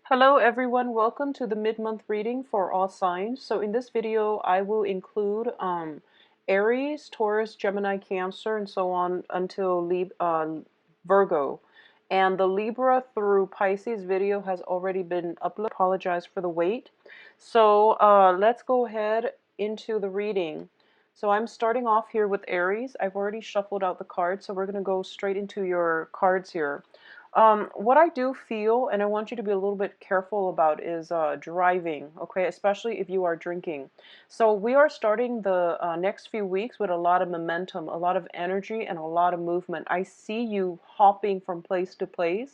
Hello everyone, welcome to the mid-month reading for all signs. So in this video, I will include Aries, Taurus, Gemini, Cancer, and so on until Virgo. And the Libra through Pisces video has already been uploaded. Apologize for the wait. So let's go ahead into the reading. So I'm starting off here with Aries. I've already shuffled out the cards, so we're going to go straight into your cards here. What I do feel, and I want you to be a little bit careful about, is driving, okay? Especially if you are drinking. So we are starting the next few weeks with a lot of momentum, a lot of energy, and a lot of movement. I see you hopping from place to place.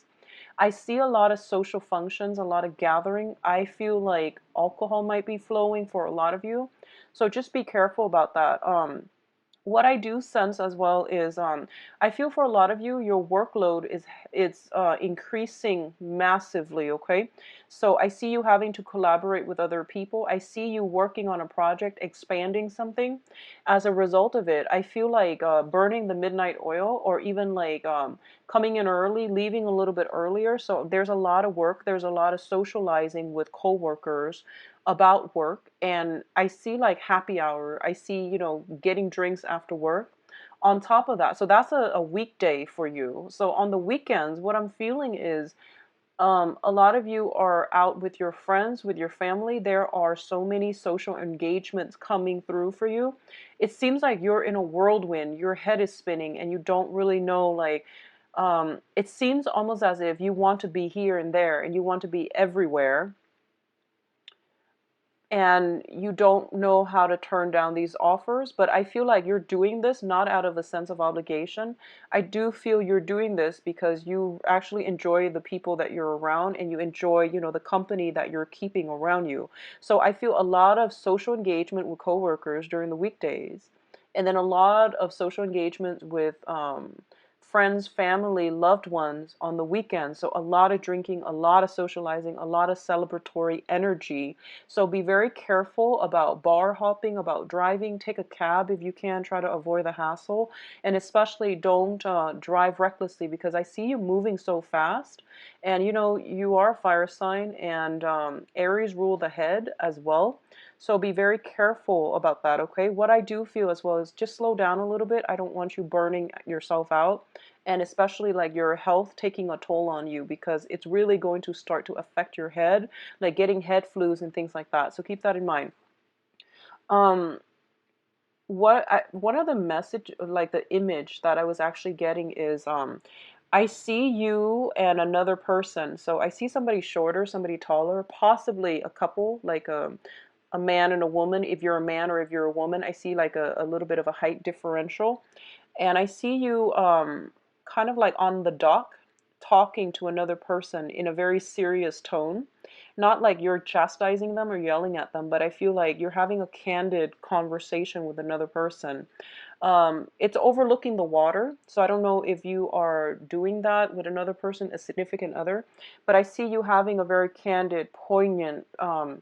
I see a lot of social functions, a lot of gathering. I feel like alcohol might be flowing for a lot of you. So just be careful about that. What I do sense as well is I feel for a lot of you, your workload is it's increasing massively, okay? So I see you having to collaborate with other people. I see you working on a project, expanding something. As a result of it, I feel like burning the midnight oil, or even like coming in early, leaving a little bit earlier. So there's a lot of work, there's a lot of socializing with coworkers about work, and I see like happy hour. I see, getting drinks after work on top of that. So that's a weekday for you. So on the weekends, what I'm feeling is a lot of you are out with your friends, with your family. There are so many social engagements coming through for you. It seems like you're in a whirlwind. Your head is spinning and you don't really know, like, it seems almost as if you want to be here and there and you want to be everywhere, and you don't know how to turn down these offers. But I feel like you're doing this not out of a sense of obligation. I do feel you're doing this because you actually enjoy the people that you're around, and you enjoy, the company that you're keeping around you. So I feel a lot of social engagement with coworkers during the weekdays, and then a lot of social engagement with friends, family, loved ones on the weekends. So a lot of drinking, a lot of socializing, a lot of celebratory energy. So be very careful about bar hopping, about driving. Take a cab if you can. Try to avoid the hassle. And especially don't drive recklessly, because I see you moving so fast. And you are a fire sign, and Aries rule the head as well. So be very careful about that, okay? What I do feel as well is just slow down a little bit. I don't want you burning yourself out, and especially like your health taking a toll on you, because it's really going to start to affect your head, like getting head flus and things like that. So keep that in mind. Um, one of the message, like the image that I was actually getting is I see you and another person. So I see somebody shorter, somebody taller, possibly a couple, like a man and a woman. If you're a man or if you're a woman, I see like a little bit of a height differential. And I see you kind of like on the dock talking to another person in a very serious tone. Not like you're chastising them or yelling at them, but I feel like you're having a candid conversation with another person. It's overlooking the water, so I don't know if you are doing that with another person, a significant other, but I see you having a very candid, poignant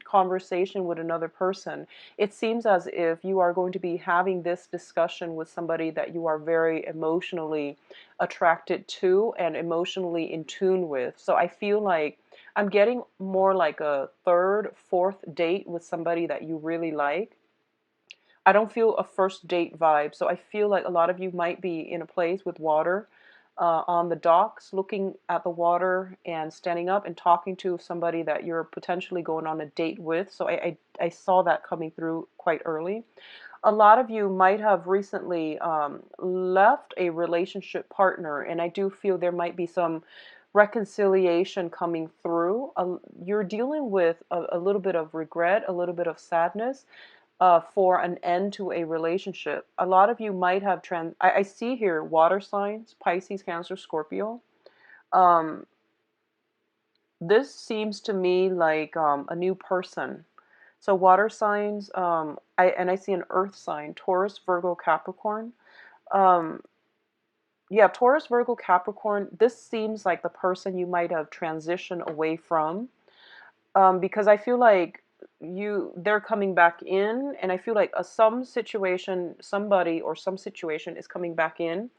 conversation with another person. It seems as if you are going to be having this discussion with somebody that you are very emotionally attracted to and emotionally in tune with. So I feel like I'm getting more like a third, fourth date with somebody that you really like. I don't feel a first date vibe. So I feel like a lot of you might be in a place with water, on the docks, looking at the water and standing up and talking to somebody that you're potentially going on a date with. So I saw that coming through quite early. A lot of you might have recently left a relationship partner, and I do feel there might be some reconciliation coming through. You're dealing with a little bit of regret, a little bit of sadness for an end to a relationship. A lot of you might have I see here water signs, Pisces, Cancer, Scorpio. Um, this seems to me like a new person. So water signs, I see an earth sign, Taurus, Virgo, Capricorn. Um, yeah, Taurus, Virgo, Capricorn. This seems like the person you might have transitioned away from, because I feel like they're coming back in, and I feel like some situation, somebody or some situation is coming back in,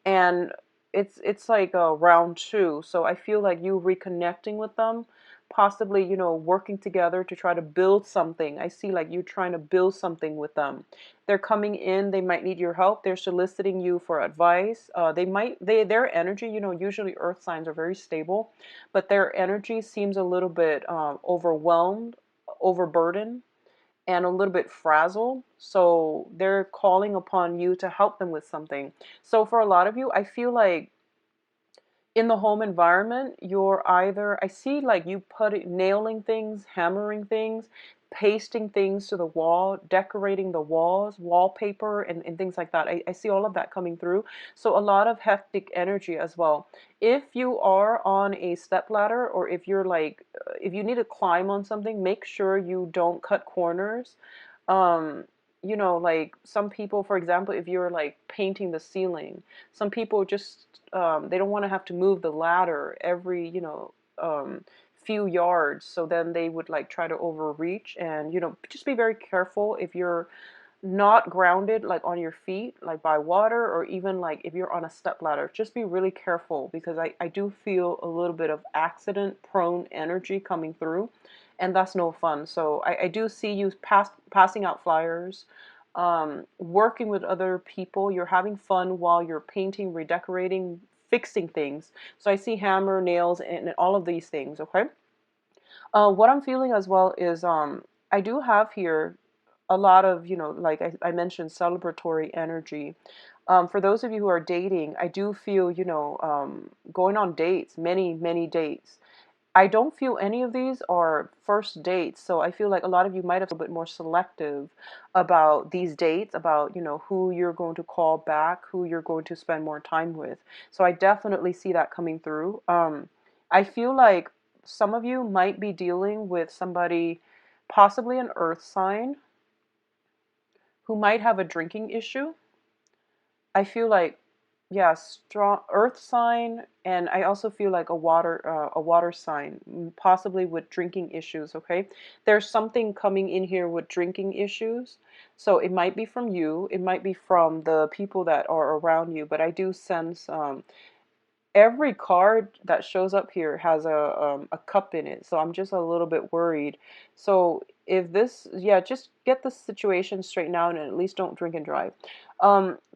and it's like a round two. So I feel like you reconnecting with them, possibly, you know, working together to try to build something. I see like you trying to build something with them. They're coming in, they might need your help. They're soliciting you for advice. Their energy, you know, usually earth signs are very stable, but their energy seems a little bit overwhelmed, overburdened, and a little bit frazzled. So they're calling upon you to help them with something. So for a lot of you, I feel like in the home environment, you're either, I see like you nailing things, hammering things, pasting things to the wall, decorating the walls, wallpaper, and things like that. I see all of that coming through. So a lot of hectic energy as well. If you are on a step ladder, or if you're like, if you need to climb on something, make sure you don't cut corners. um you know, like some people, for example, if you're like painting the ceiling, some people just they don't want to have to move the ladder every, you know, few yards, so then they would like try to overreach. And you know, just be very careful if you're not grounded like on your feet like by water, or even like if you're on a step ladder, just be really careful, because I do feel a little bit of accident prone energy coming through, and that's no fun. So I do see you passing out flyers, working with other people. You're having fun while you're painting, redecorating, fixing things. So I see hammer, nails, and all of these things. Okay. What I'm feeling as well is I do have here a lot of, you know, like I mentioned, celebratory energy. For those of you who are dating, I do feel, you know, going on dates, many, many dates. I don't feel any of these are first dates, so I feel like a lot of you might have a little bit more selective about these dates, about, you know, who you're going to call back, who you're going to spend more time with. So I definitely see that coming through. I feel like some of you might be dealing with somebody, possibly an earth sign, who might have a drinking issue. I feel like, yeah, strong earth sign, and I also feel like a water sign, possibly with drinking issues. Okay, there's something coming in here with drinking issues, so it might be from you, it might be from the people that are around you, but I do sense every card that shows up here has a cup in it, so I'm just a little bit worried. So if this, yeah, just get the situation straightened out, and at least don't drink and drive.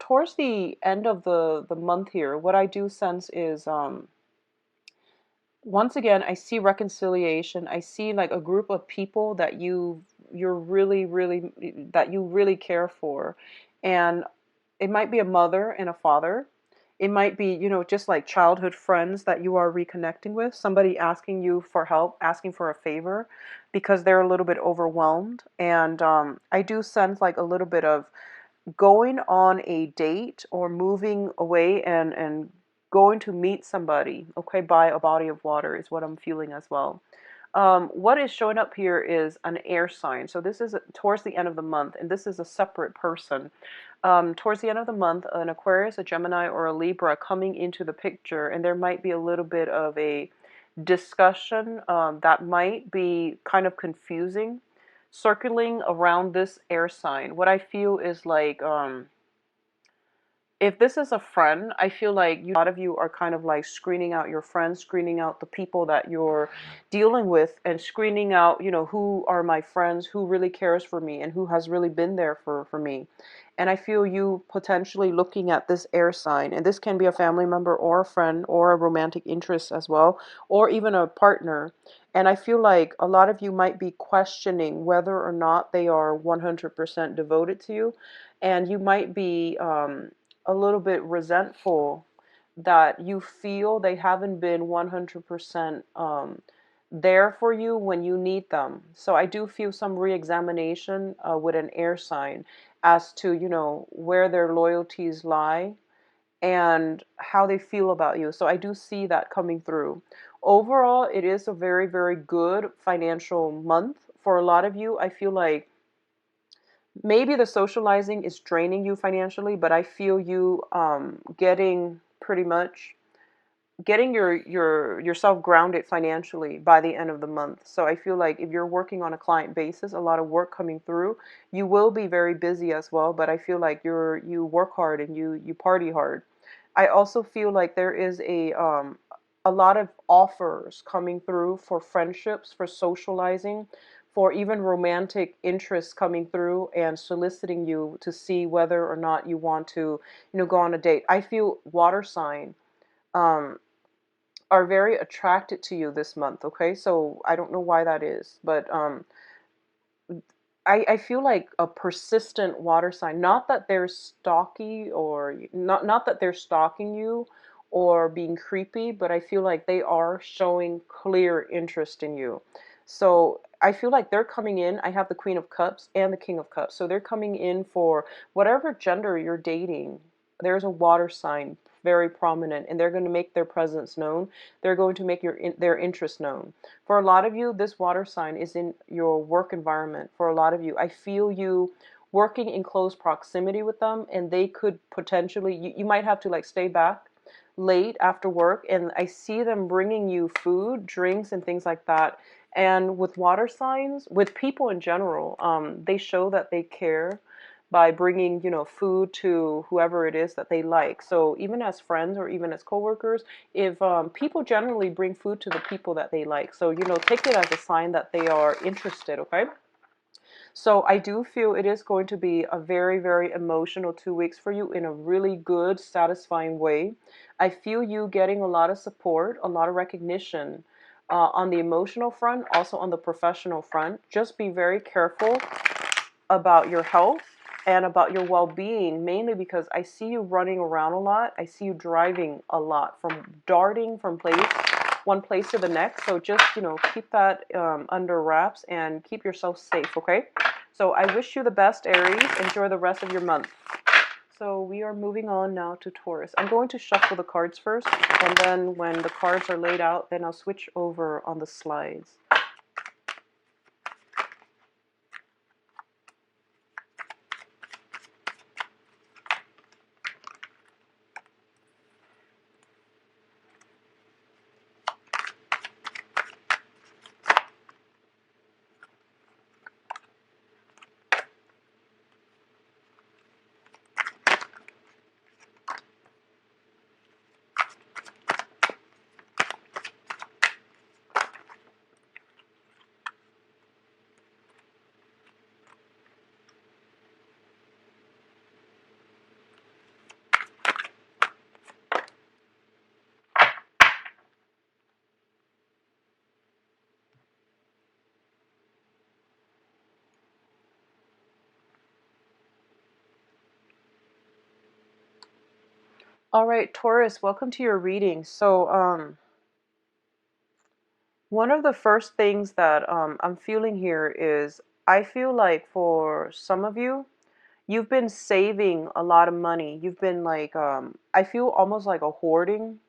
Towards the end of the month here, what I do sense is once again, I see reconciliation. I see like a group of people that you're really, really, that you really care for, and it might be a mother and a father. It might be, you know, just like childhood friends that you are reconnecting with, somebody asking you for help, asking for a favor because they're a little bit overwhelmed. And I do sense like a little bit of going on a date or moving away and going to meet somebody, okay, by a body of water is what I'm feeling as well. What is showing up here is an air sign. So this is towards the end of the month, and this is a separate person. Towards the end of the month, an Aquarius, a Gemini, or a Libra coming into the picture, and there might be a little bit of a discussion that might be kind of confusing, circling around this air sign. What I feel is like, if this is a friend, I feel like a lot of you are kind of like screening out your friends, screening out the people that you're dealing with, and screening out, you know, who are my friends, who really cares for me, and who has really been there for me. And I feel you potentially looking at this air sign, and this can be a family member or a friend or a romantic interest as well, or even a partner. And I feel like a lot of you might be questioning whether or not they are 100% devoted to you. And you might be a little bit resentful that you feel they haven't been 100% there for you when you need them. So I do feel some re-examination with an air sign as to, you know, where their loyalties lie and how they feel about you. So I do see that coming through. Overall, it is a very, very good financial month for a lot of you. I feel like maybe the socializing is draining you financially, but I feel you getting pretty much getting yourself grounded financially by the end of the month. So I feel like if you're working on a client basis, a lot of work coming through, you will be very busy as well, but I feel like you work hard and you party hard. I also feel like there is a a lot of offers coming through for friendships, for socializing, for even romantic interests coming through and soliciting you to see whether or not you want to, go on a date. I feel water sign um, are very attracted to you this month. Okay, so I don't know why that is, but I feel like a persistent water sign. Not that they're stalky or not that they're stalking you or being creepy, but I feel like they are showing clear interest in you. So I feel like they're coming in. I have the Queen of Cups and the King of Cups. So they're coming in for whatever gender you're dating. There's a water sign very prominent, and they're going to make their presence known. They're going to make their interest known. For a lot of you, this water sign is in your work environment. For a lot of you, I feel you working in close proximity with them, and they could potentially, you might have to like stay back late after work, and I see them bringing you food, drinks, and things like that. And with water signs, with people in general, they show that they care by bringing, food to whoever it is that they like. So even as friends or even as coworkers, if people generally bring food to the people that they like, so take it as a sign that they are interested. Okay, so I do feel it is going to be a very, very emotional 2 weeks for you in a really good, satisfying way. I feel you getting a lot of support, a lot of recognition on the emotional front, also on the professional front. Just be very careful about your health and about your well-being, mainly because I see you running around a lot. I see you driving a lot, from darting from one place to the next. So just, keep that under wraps and keep yourself safe, okay? So I wish you the best, Aries. Enjoy the rest of your month. So we are moving on now to Taurus. I'm going to shuffle the cards first, and then when the cards are laid out, then I'll switch over on the slides. All right, Taurus, welcome to your reading. So, one of the first things that I'm feeling here is I feel like for some of you, you've been saving a lot of money. You've been like, I feel almost like a hoarding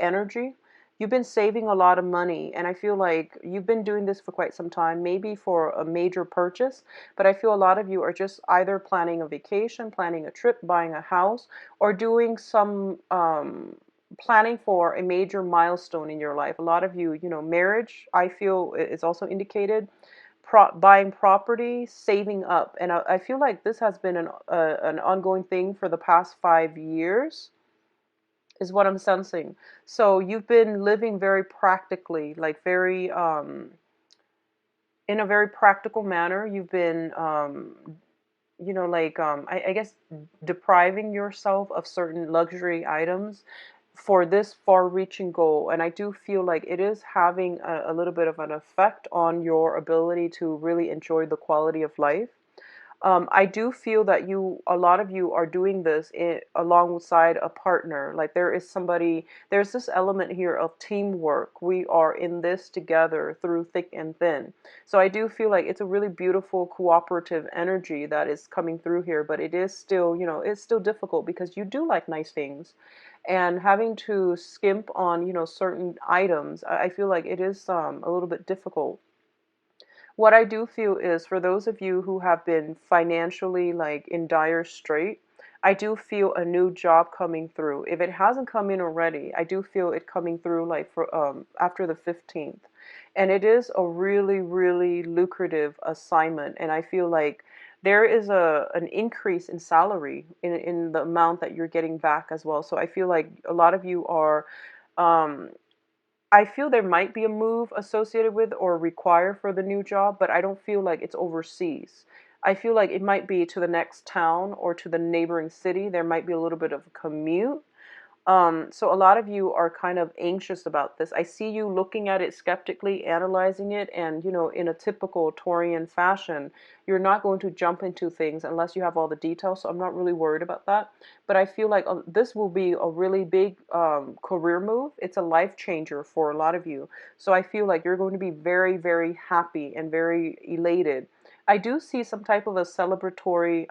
energy. You've been saving a lot of money, and I feel like you've been doing this for quite some time, maybe for a major purchase. But I feel a lot of you are just either planning a vacation, planning a trip, buying a house, or doing some planning for a major milestone in your life. A lot of you, marriage, I feel is also indicated. Buying property, saving up, and I feel like this has been an ongoing thing for the past 5 years is what I'm sensing. So you've been living very practically, like very in a very practical manner. You've been like I guess depriving yourself of certain luxury items for this far-reaching goal. And I do feel like it is having a little bit of an effect on your ability to really enjoy the quality of life. I do feel that a lot of you are doing this alongside a partner. Like there's this element here of teamwork. We are in this together through thick and thin. So I do feel like it's a really beautiful cooperative energy that is coming through here, but it is still, it's still difficult because you do like nice things. And having to skimp on, certain items, I feel like it is a little bit difficult. What I do feel is for those of you who have been financially like in dire strait, I do feel a new job coming through. If it hasn't come in already, I do feel it coming through like for after the 15th. And it is a really, really lucrative assignment. And I feel like there is an increase in salary in the amount that you're getting back as well. So I feel like a lot of you are I feel there might be a move associated with or required for the new job, but I don't feel like it's overseas. I feel like it might be to the next town or to the neighboring city. There might be a little bit of a commute. So a lot of you are kind of anxious about this. I see you looking at it skeptically, analyzing it, and in a typical Taurian fashion, you're not going to jump into things unless you have all the details. So I'm not really worried about that. But I feel like this will be a really big career move. It's a life changer for a lot of you. So I feel like you're going to be very, very happy and very elated. I do see some type of a celebratory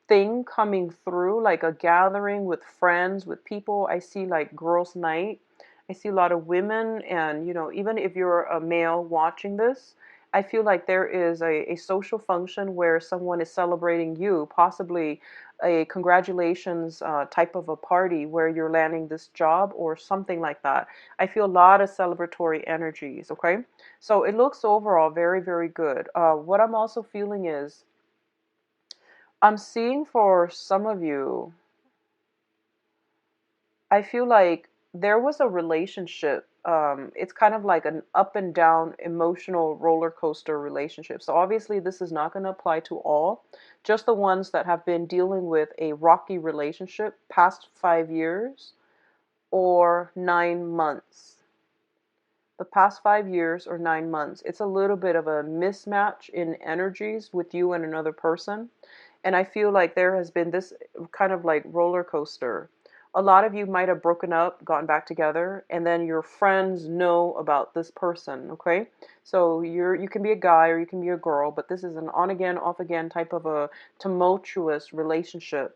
thing coming through, like a gathering with friends, with people. I see like girls' night. I see a lot of women, and even if you're a male watching this, I feel like there is a social function where someone is celebrating you, possibly a congratulations type of a party where you're landing this job or something like that. I feel a lot of celebratory energies, okay? So it looks overall very, very good. What I'm also feeling is I'm seeing for some of you, I feel like there was a relationship. It's kind of like an up and down emotional roller coaster relationship. So obviously, this is not going to apply to all, just the ones that have been dealing with a rocky relationship past 5 years or 9 months. The past 5 years or 9 months, it's a little bit of a mismatch in energies with you and another person. And I feel like there has been this kind of like roller coaster. A lot of you might have broken up, gotten back together, and then your friends know about this person, okay? So you can be a guy or you can be a girl, but this is an on again, off again type of a tumultuous relationship.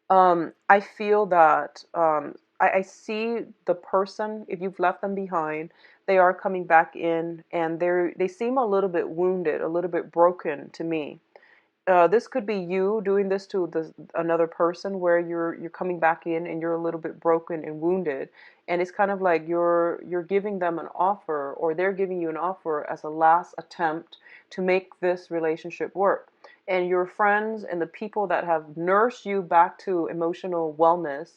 I feel that I see the person, if you've left them behind, they are coming back in and they seem a little bit wounded, a little bit broken to me. This could be you doing this to another person where you're coming back in and you're a little bit broken and wounded, and it's kind of like you're giving them an offer or they're giving you an offer as a last attempt to make this relationship work. And your friends and the people that have nursed you back to emotional wellness,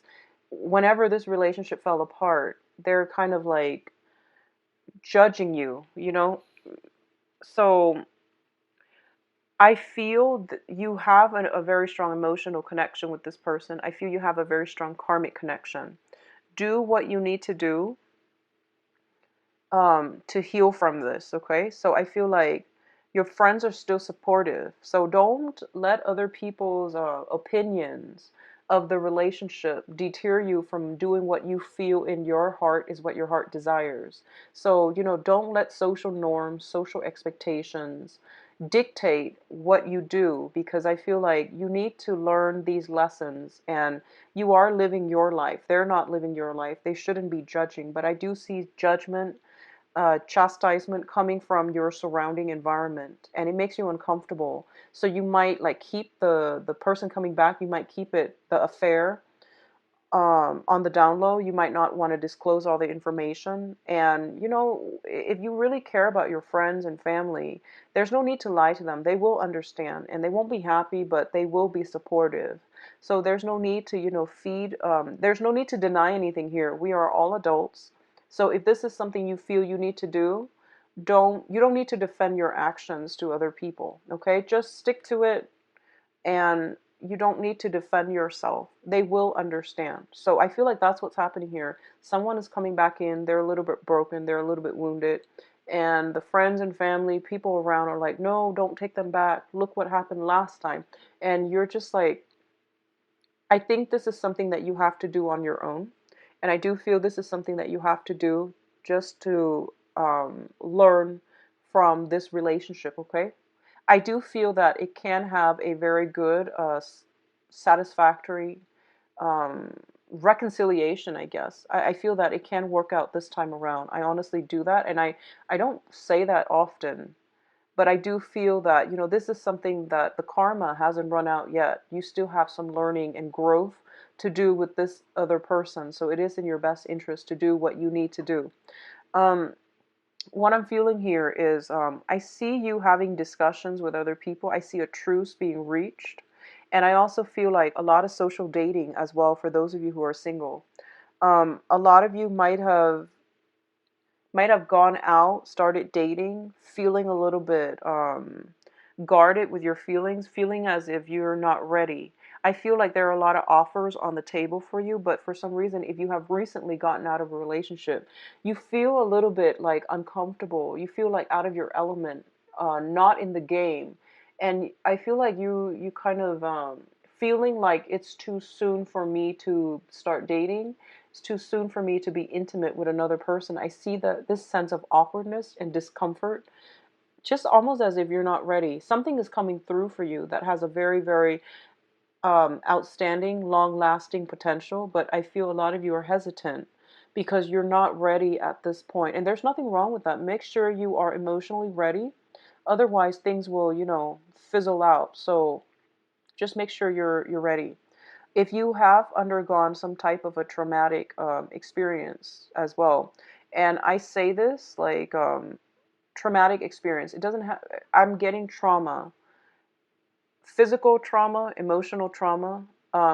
whenever this relationship fell apart, they're kind of like judging you. So I feel that you have a very strong emotional connection with this person. I feel you have a very strong karmic connection. Do what you need to do to heal from this, okay? So I feel like your friends are still supportive. So don't let other people's opinions of the relationship deter you from doing what you feel in your heart is what your heart desires. So, don't let social norms, social expectations dictate what you do, because I feel like you need to learn these lessons and you are living your life. They're not living your life. They shouldn't be judging, but I do see judgment, chastisement coming from your surrounding environment, and it makes you uncomfortable. So you might like keep the person coming back, you might keep it the affair on the down low. You might not want to disclose all the information. And if you really care about your friends and family, there's no need to lie to them. They will understand, and they won't be happy, but they will be supportive. So there's no need to feed. There's no need to deny anything here. We are all adults. So if this is something you feel you need to do, you don't need to defend your actions to other people. Okay, just stick to it, and you don't need to defend yourself. They will understand. So I feel like that's what's happening here. Someone is coming back in, they're a little bit broken, they're a little bit wounded, and the friends and family, people around are like, no, don't take them back. Look what happened last time. And you're just like, I think this is something that you have to do on your own. And I do feel this is something that you have to do just to learn from this relationship, okay? I do feel that it can have a very good, satisfactory um, reconciliation, I guess. I feel that it can work out this time around. I honestly do that. And I don't say that often, but I do feel that, this is something that the karma hasn't run out yet. You still have some learning and growth to do with this other person. So it is in your best interest to do what you need to do. Um, what I'm feeling here is I see you having discussions with other people. I see a truce being reached. And I also feel like a lot of social dating as well for those of you who are single. A lot of you might have gone out, started dating, feeling a little bit guarded with your feelings, feeling as if you're not ready. I feel like there are a lot of offers on the table for you, but for some reason, if you have recently gotten out of a relationship, you feel a little bit like uncomfortable. You feel like out of your element, not in the game. And I feel like you kind of feeling like it's too soon for me to start dating. It's too soon for me to be intimate with another person. I see this sense of awkwardness and discomfort, just almost as if you're not ready. Something is coming through for you that has a very, very outstanding, long lasting potential, but I feel a lot of you are hesitant because you're not ready at this point. And there's nothing wrong with that. Make sure you are emotionally ready. Otherwise, things will, fizzle out. So just make sure you're ready. If you have undergone some type of a traumatic experience as well, and I say this like traumatic experience, it doesn't have, I'm getting trauma, physical trauma, emotional trauma.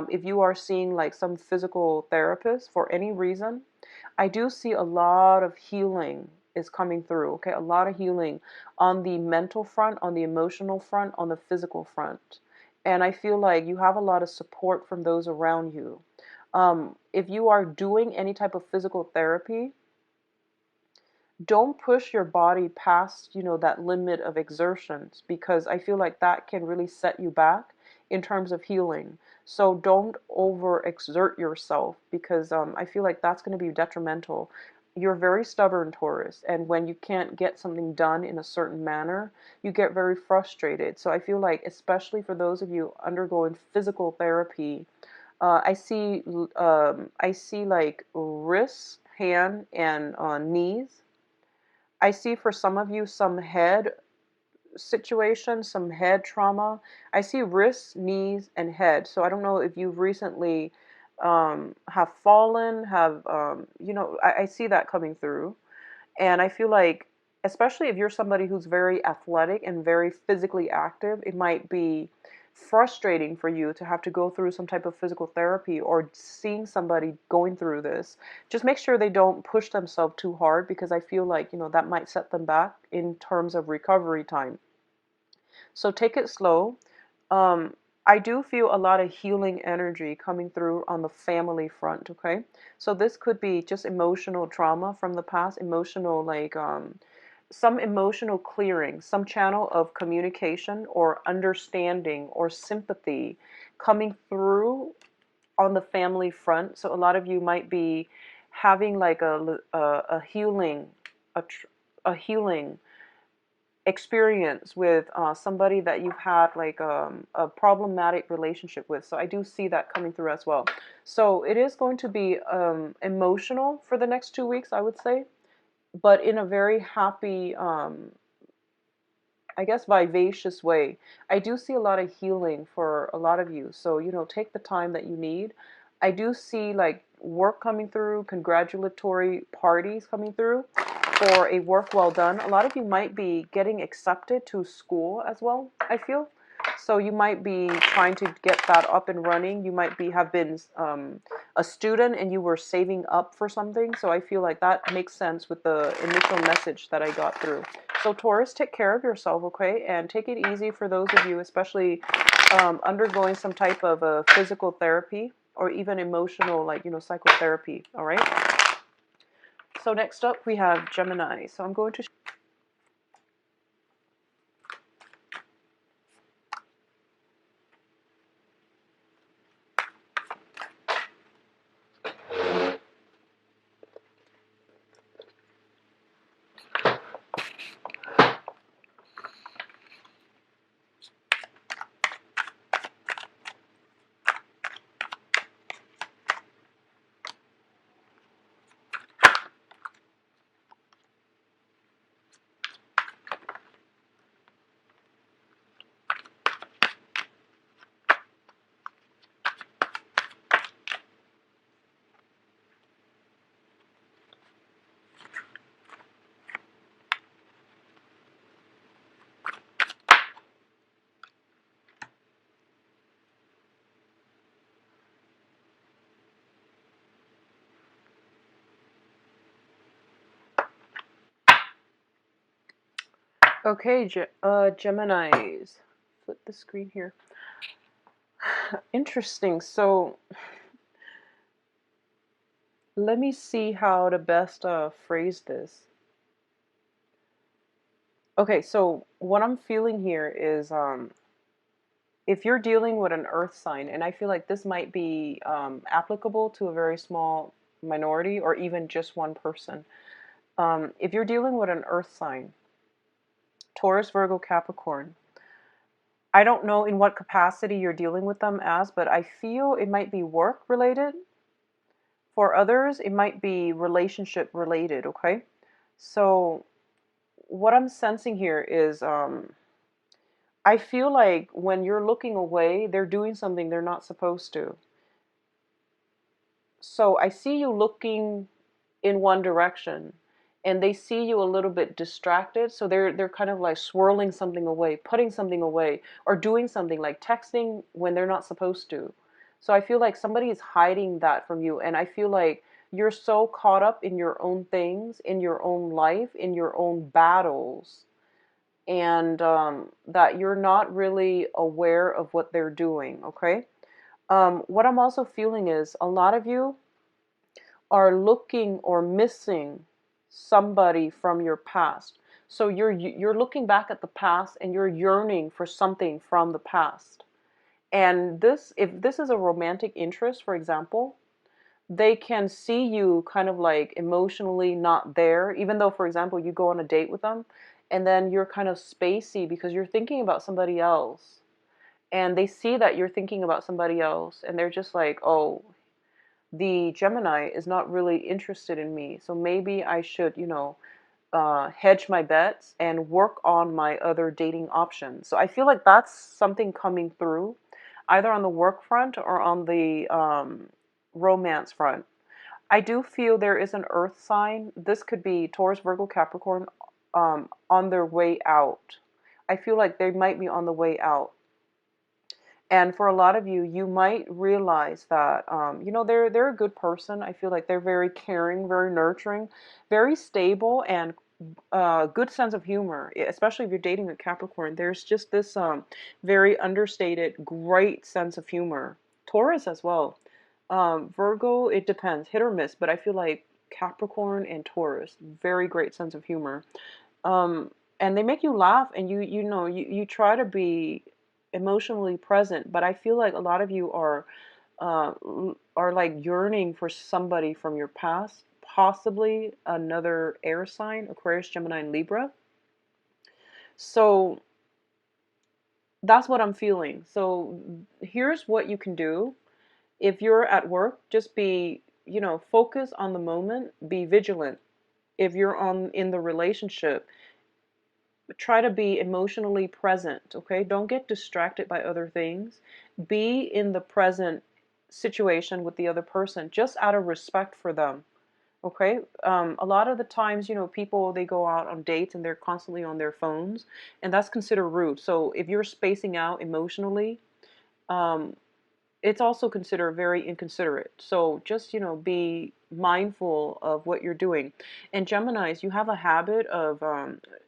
If you are seeing like some physical therapist for any reason, I do see a lot of healing is coming through. Okay, a lot of healing on the mental front, on the emotional front, on the physical front. And I feel like you have a lot of support from those around you. If you are doing any type of physical therapy, don't push your body past, that limit of exertions, because I feel like that can really set you back in terms of healing. So don't overexert yourself, because I feel like that's going to be detrimental. You're very stubborn, Taurus, and when you can't get something done in a certain manner, you get very frustrated. So I feel like, especially for those of you undergoing physical therapy, I see like wrists, hand, and knees. I see for some of you some head situation, some head trauma. I see wrists, knees, and head. So I don't know if you've recently have fallen, I see that coming through. And I feel like, especially if you're somebody who's very athletic and very physically active, it might be frustrating for you to have to go through some type of physical therapy or seeing somebody going through this. Just make sure they don't push themselves too hard, because I feel like, that might set them back in terms of recovery time. So take it slow. I do feel a lot of healing energy coming through on the family front, okay? So this could be just emotional trauma from the past, emotional, like some emotional clearing, some channel of communication or understanding or sympathy coming through on the family front. So a lot of you might be having like a healing, a healing experience with somebody that you've had like a problematic relationship with. So I do see that coming through as well. So it is going to be emotional for the next 2 weeks, I would say, but in a very happy, I guess, vivacious way. I do see a lot of healing for a lot of you. So, take the time that you need. I do see like work coming through, congratulatory parties coming through for a work well done. A lot of you might be getting accepted to school as well, I feel. So you might be trying to get that up and running. You might have been a student and you were saving up for something. So I feel like that makes sense with the initial message that I got through. So Taurus, take care of yourself, okay? And take it easy for those of you, especially undergoing some type of physical therapy or even emotional, like, psychotherapy, all right? So next up we have Gemini. So I'm going to Okay, Geminis. Flip the screen here. Interesting. So let me see how to best phrase this. Okay, so what I'm feeling here is if you're dealing with an earth sign, and I feel like this might be applicable to a very small minority or even just one person. If you're dealing with an earth sign, Taurus, Virgo, Capricorn, I don't know in what capacity you're dealing with them as, but I feel it might be work related. For others, it might be relationship related, okay? So, what I'm sensing here is I feel like when you're looking away, they're doing something they're not supposed to. So, I see you looking in one direction and they see you a little bit distracted, so they're kind of like swirling something away, putting something away, or doing something like texting when they're not supposed to. So I feel like somebody is hiding that from you, and I feel like you're so caught up in your own things, in your own life, in your own battles, and that you're not really aware of what they're doing. Okay. What I'm also feeling is a lot of you are looking or missing somebody from your past. So you're looking back at the past and you're yearning for something from the past. And this, if this is a romantic interest, for example, they can see you kind of like emotionally not there, even though, for example, you go on a date with them and then you're kind of spacey because you're thinking about somebody else. And they see that you're thinking about somebody else and they're just like, oh, the Gemini is not really interested in me. So maybe I should, hedge my bets and work on my other dating options. So I feel like that's something coming through, either on the work front or on the romance front. I do feel there is an earth sign. This could be Taurus, Virgo, Capricorn on their way out. I feel like they might be on the way out. And for a lot of you, you might realize that they're a good person. I feel like they're very caring, very nurturing, very stable, and good sense of humor. Especially if you're dating a Capricorn, there's just this very understated, great sense of humor. Taurus as well. Virgo, it depends, hit or miss. But I feel like Capricorn and Taurus, very great sense of humor. Um, and they make you laugh, and you try to be emotionally present. But I feel like a lot of you uh, are like yearning for somebody from your past, possibly another air sign, Aquarius, Gemini, and Libra. So that's what I'm feeling. So here's what you can do. If you're at work, just be, focus on the moment, be vigilant. If you're on in the relationship, try to be emotionally present, okay? Don't get distracted by other things. Be in the present situation with the other person just out of respect for them, okay? A lot of the times, people, they go out on dates and they're constantly on their phones, and that's considered rude. So if you're spacing out emotionally, um, it's also considered very inconsiderate. So just, be mindful of what you're doing. And Geminis, you have a habit of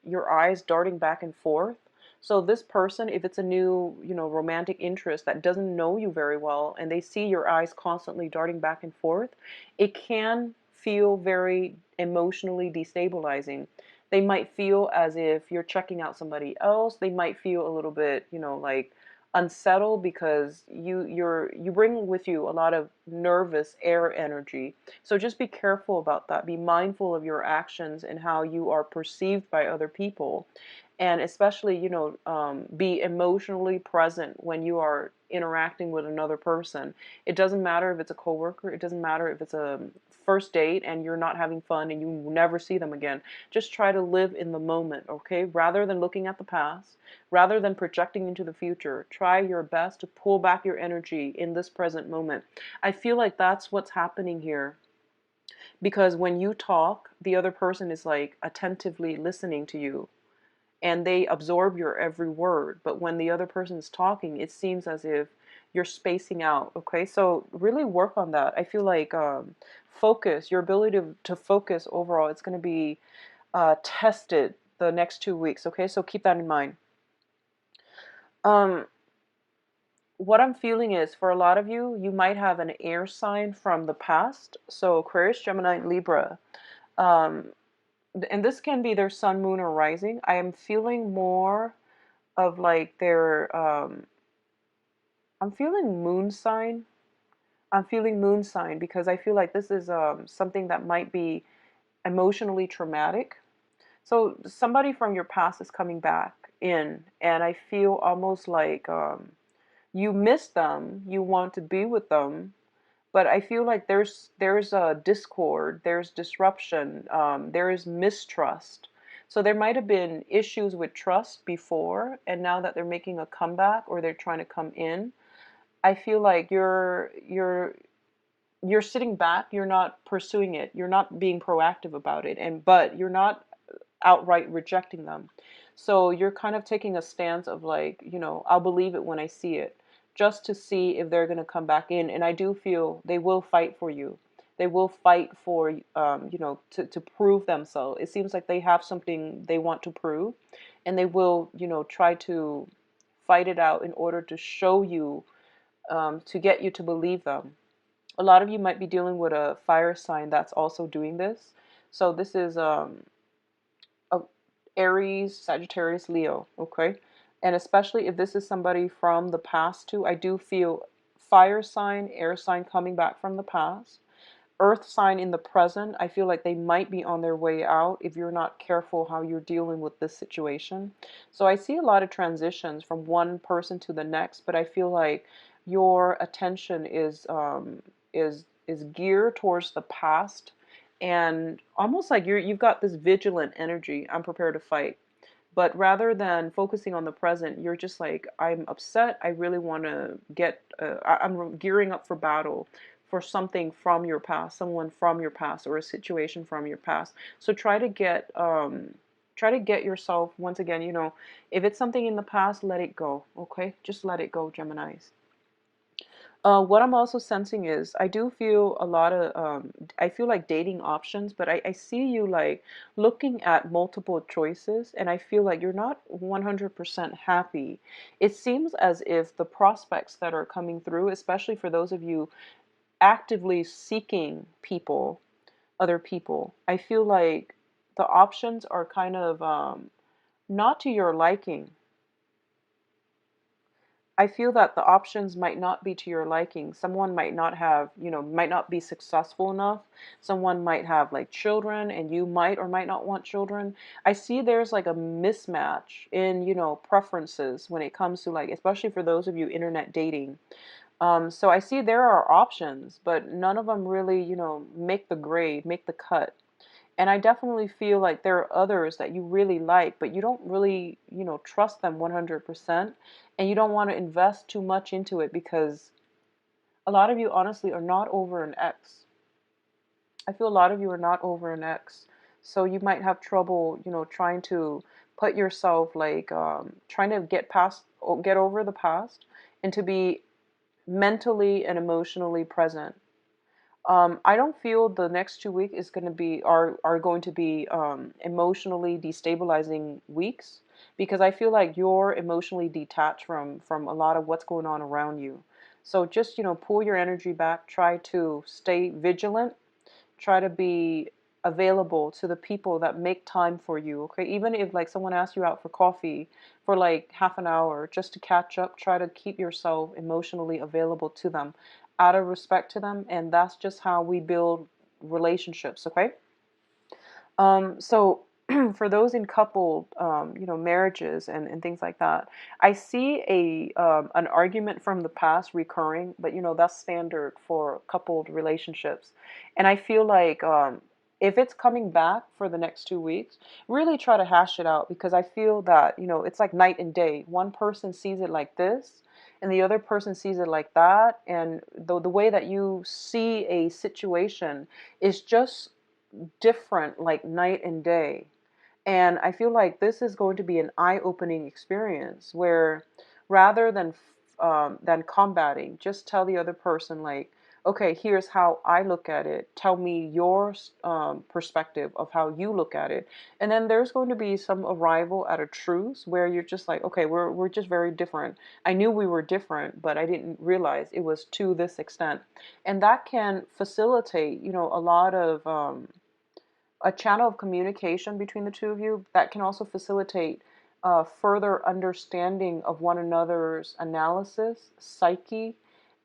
your eyes darting back and forth. So this person, if it's a new, romantic interest that doesn't know you very well and they see your eyes constantly darting back and forth, it can feel very emotionally destabilizing. They might feel as if you're checking out somebody else. They might feel a little bit, like unsettled because you bring with you a lot of nervous air energy. So just be careful about that. Be mindful of your actions and how you are perceived by other people, and especially be emotionally present when you are interacting with another person. It doesn't matter if it's a coworker. It doesn't matter if it's a first date and you're not having fun and you never see them again. Just try to live in the moment, okay? Rather than looking at the past, rather than projecting into the future, try your best to pull back your energy in this present moment. I feel like that's what's happening here, because when you talk, the other person is like attentively listening to you and they absorb your every word. But when the other person is talking, it seems as if you're spacing out. Okay, so really work on that. I feel like focus, your ability to focus overall, it's going to be tested the next 2 weeks. Okay, so keep that in mind. Um, what I'm feeling is for a lot of you, you might have an air sign from the past. So Aquarius, Gemini, and Libra. Um, and this can be their sun, moon, or rising. I am feeling more of like their, I'm feeling moon sign. I'm feeling moon sign because I feel like this is something that might be emotionally traumatic. So somebody from your past is coming back in, and I feel almost like you miss them, you want to be with them, but I feel like there's a discord, there's disruption, there is mistrust. So there might have been issues with trust before, and now that they're making a comeback or they're trying to come in, I feel like you're sitting back, you're not pursuing it, you're not being proactive about it, and but you're not outright rejecting them. So you're kind of taking a stance of like, I'll believe it when I see it, just to see if they're going to come back in. And I do feel they will fight for you. They will fight for, to prove themselves. It seems like they have something they want to prove, and they will, try to fight it out in order to show you, to get you to believe them. A lot of you might be dealing with a fire sign that's also doing this. So this is a Aries, Sagittarius, Leo, okay? And especially if this is somebody from the past too, I do feel fire sign, air sign coming back from the past. Earth sign in the present, I feel like they might be on their way out if you're not careful how you're dealing with this situation. So I see a lot of transitions from one person to the next, but I feel like your attention is geared towards the past, and almost like you've got this vigilant energy. I'm prepared to fight. But rather than focusing on the present, you're just like, I'm upset. I really want to get, I'm gearing up for battle for something from your past, someone from your past, or a situation from your past. So try to get yourself, once again, if it's something in the past, let it go. Okay. Just let it go, Geminis. What I'm also sensing is I do feel a lot of, I feel like dating options, but I see you like looking at multiple choices, and I feel like you're not 100% happy. It seems as if the prospects that are coming through, especially for those of you actively seeking people, other people, I feel like the options are kind of not to your liking. I feel that the options might not be to your liking. Someone might not have, might not be successful enough. Someone might have like children and you might or might not want children. I see there's like a mismatch in, preferences when it comes to like, especially for those of you internet dating. So I see there are options, but none of them really, make the grade, make the cut. And I definitely feel like there are others that you really like, but you don't really, trust them 100%. And you don't want to invest too much into it because a lot of you honestly are not over an ex. I feel a lot of you are not over an ex. So you might have trouble, trying to put yourself like, trying to get past, get over the past and to be mentally and emotionally present. I don't feel the next 2 weeks is going to be are going to be emotionally destabilizing weeks because I feel like you're emotionally detached from a lot of what's going on around you. So just pull your energy back. Try to stay vigilant. Try to be available to the people that make time for you. Okay, even if like someone asks you out for coffee for like half an hour just to catch up, try to keep yourself emotionally available to them out of respect to them, and that's just how we build relationships. Okay. So for those in coupled, marriages and things like that, I see an argument from the past recurring, but that's standard for coupled relationships, and I feel like if it's coming back for the next 2 weeks, really try to hash it out because I feel that it's like night and day. One person sees it like this. And the other person sees it like that, and the way that you see a situation is just different, like night and day. And I feel like this is going to be an eye-opening experience where rather than combating, just tell the other person like, okay, here's how I look at it. Tell me your perspective of how you look at it. And then there's going to be some arrival at a truce where you're just like, okay, we're just very different. I knew we were different, but I didn't realize it was to this extent. And that can facilitate, a lot of a channel of communication between the two of you that can also facilitate further understanding of one another's analysis, psyche,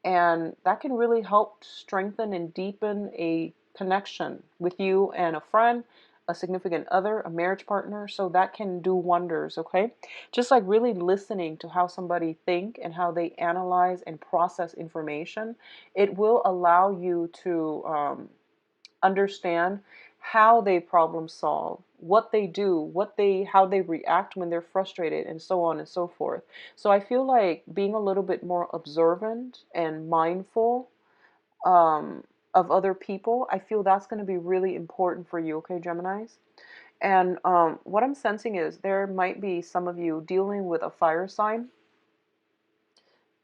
and that can really help strengthen and deepen a connection with you and a friend, a significant other, a marriage partner. So that can do wonders, okay? Just like really listening to how somebody think and how they analyze and process information, it will allow you to understand how they problem solve, what they do, how they react when they're frustrated, and so on and so forth. So I feel like being a little bit more observant and mindful um, of other people, I feel that's going to be really important for you, okay, Geminis? And what I'm sensing is there might be some of you dealing with a fire sign.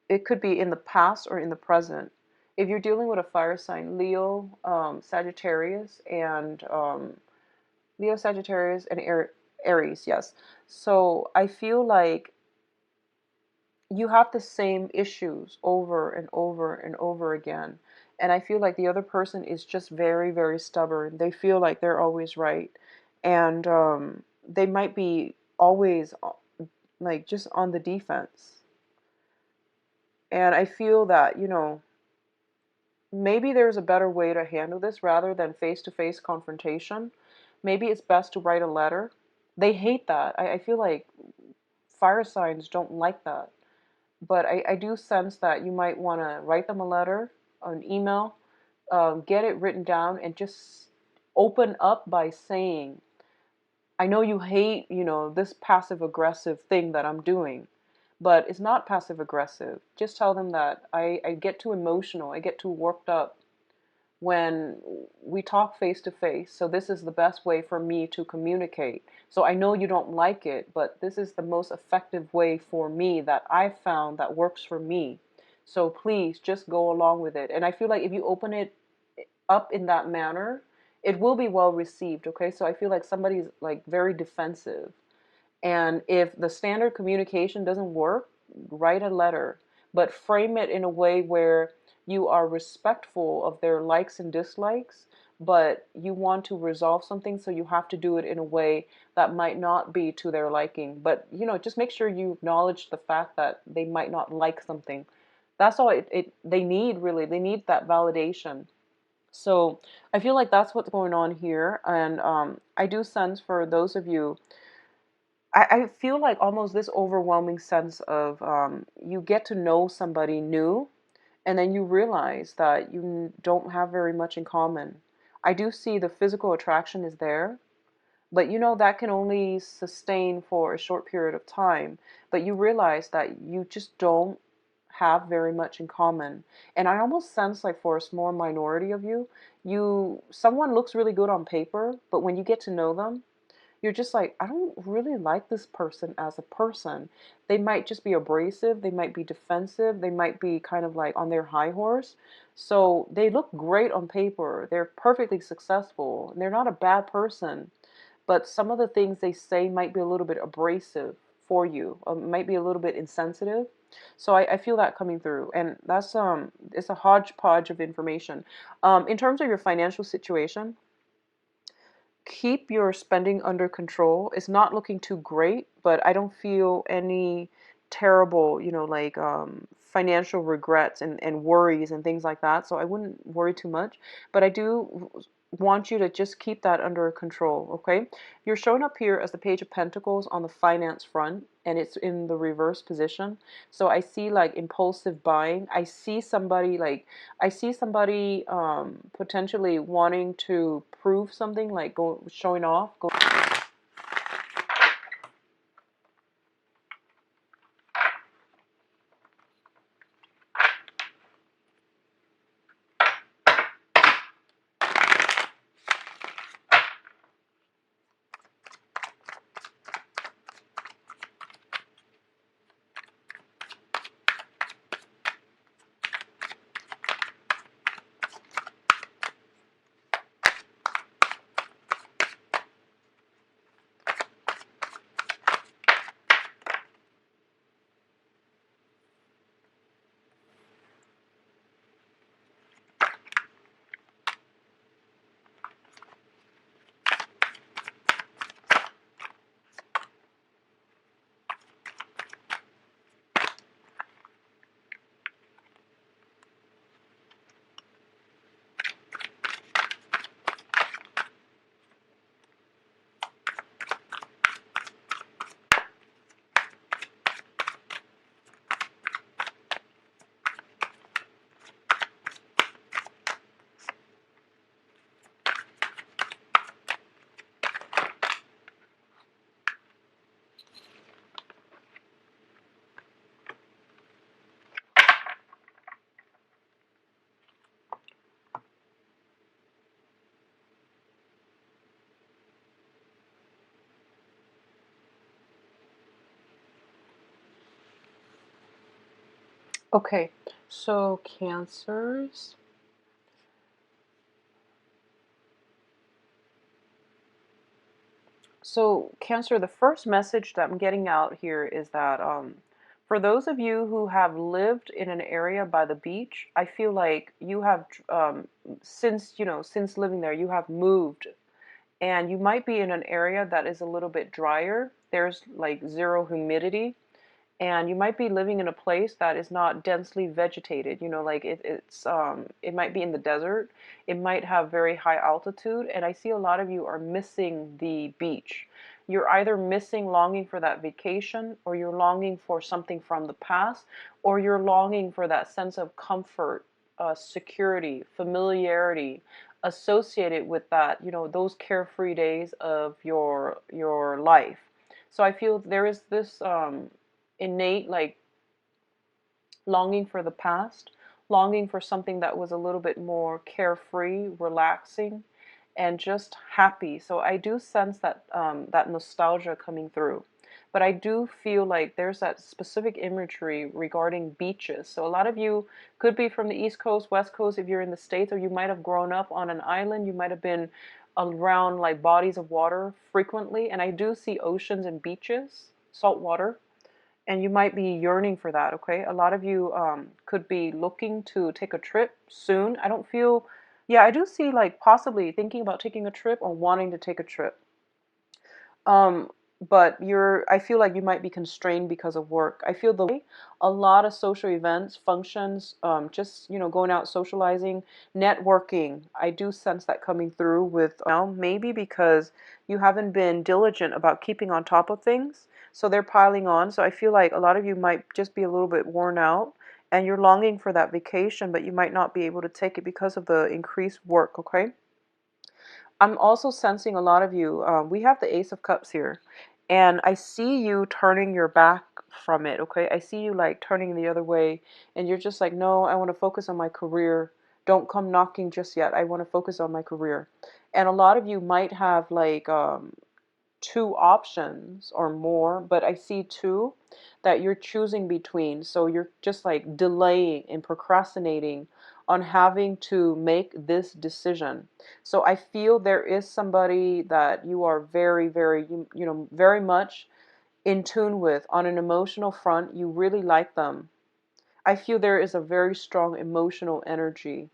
It could be in the past or in the present. If you're dealing with a fire sign, Leo, Sagittarius, and Aries, yes. So I feel like you have the same issues over and over and over again. And I feel like the other person is just very, very stubborn. They feel like they're always right. And they might be always like just on the defense. And I feel that, maybe there's a better way to handle this rather than face-to-face confrontation. Maybe it's best to write a letter. They hate that. I feel like fire signs don't like that. But I do sense that you might want to write them a letter, an email, get it written down, and just open up by saying, I know you hate, this passive aggressive thing that I'm doing, but it's not passive aggressive. Just tell them that I get too emotional, I get too worked up when we talk face to face. So this is the best way for me to communicate. So I know you don't like it, but this is the most effective way for me that I've found that works for me. So please just go along with it. And I feel like if you open it up in that manner, it will be well received. Okay. So I feel like somebody's like very defensive. And if the standard communication doesn't work, write a letter, but frame it in a way where you are respectful of their likes and dislikes, but you want to resolve something, so you have to do it in a way that might not be to their liking. But, just make sure you acknowledge the fact that they might not like something. That's all they need, really. They need that validation. So I feel like that's what's going on here. And I do sense for those of you, I feel like almost this overwhelming sense of you get to know somebody new, and then you realize that you don't have very much in common. I do see the physical attraction is there, but that can only sustain for a short period of time. But you realize that you just don't have very much in common. And I almost sense like for a small minority of you, someone looks really good on paper, but when you get to know them, you're just like, I don't really like this person as a person. They might just be abrasive. They might be defensive. They might be kind of like on their high horse. So they look great on paper. They're perfectly successful. And they're not a bad person. But some of the things they say might be a little bit abrasive for you. Might be a little bit insensitive. So I feel that coming through. And that's it's a hodgepodge of information. In terms of your financial situation, keep your spending under control. It's not looking too great, but I don't feel any terrible, like financial regrets and worries and things like that. So I wouldn't worry too much. But I do want you to just keep that under control, okay? You're showing up here as the Page of Pentacles on the finance front, and it's in the reverse position. So I see like impulsive buying. I see somebody potentially wanting to prove something, like showing off. Okay, so Cancers. So, Cancer, the first message that I'm getting out here is that for those of you who have lived in an area by the beach, I feel like you have, since, since living there, you have moved, and you might be in an area that is a little bit drier. There's like zero humidity, and you might be living in a place that is not densely vegetated. Like it might be in the desert. It might have very high altitude, and I see a lot of you are missing the beach. You're either missing longing for that vacation, or you're longing for something from the past, or you're longing for that sense of comfort, security, familiarity associated with that, those carefree days of your life. So I feel there is this innate, like, longing for the past, longing for something that was a little bit more carefree, relaxing, and just happy. So I do sense that that nostalgia coming through. But I do feel like there's that specific imagery regarding beaches. So a lot of you could be from the East Coast, West Coast if you're in the States, or you might have grown up on an island. You might have been around like bodies of water frequently. And I do see oceans and beaches, salt water, and you might be yearning for that. Okay, a lot of you could be looking to take a trip soon. I don't feel, yeah, I do see like possibly thinking about taking a trip or wanting to take a trip. um, but I feel like you might be constrained because of work. I feel a lot of social events, functions, just, going out, socializing, networking. I do sense that coming through with now, maybe because you haven't been diligent about keeping on top of things. So they're piling on. So I feel like a lot of you might just be a little bit worn out, and you're longing for that vacation, but you might not be able to take it because of the increased work, okay? I'm also sensing a lot of you. We have the Ace of Cups here, and I see you turning your back from it. Okay, I see you like turning the other way, and you're just like, no, I want to focus on my career. Don't come knocking just yet. I want to focus on my career. And a lot of you might have like two options or more, but I see two that you're choosing between. So you're just like delaying and procrastinating on having to make this decision. So I feel there is somebody that you are very, very, very much in tune with on an emotional front. You really like them. I feel there is a very strong emotional energy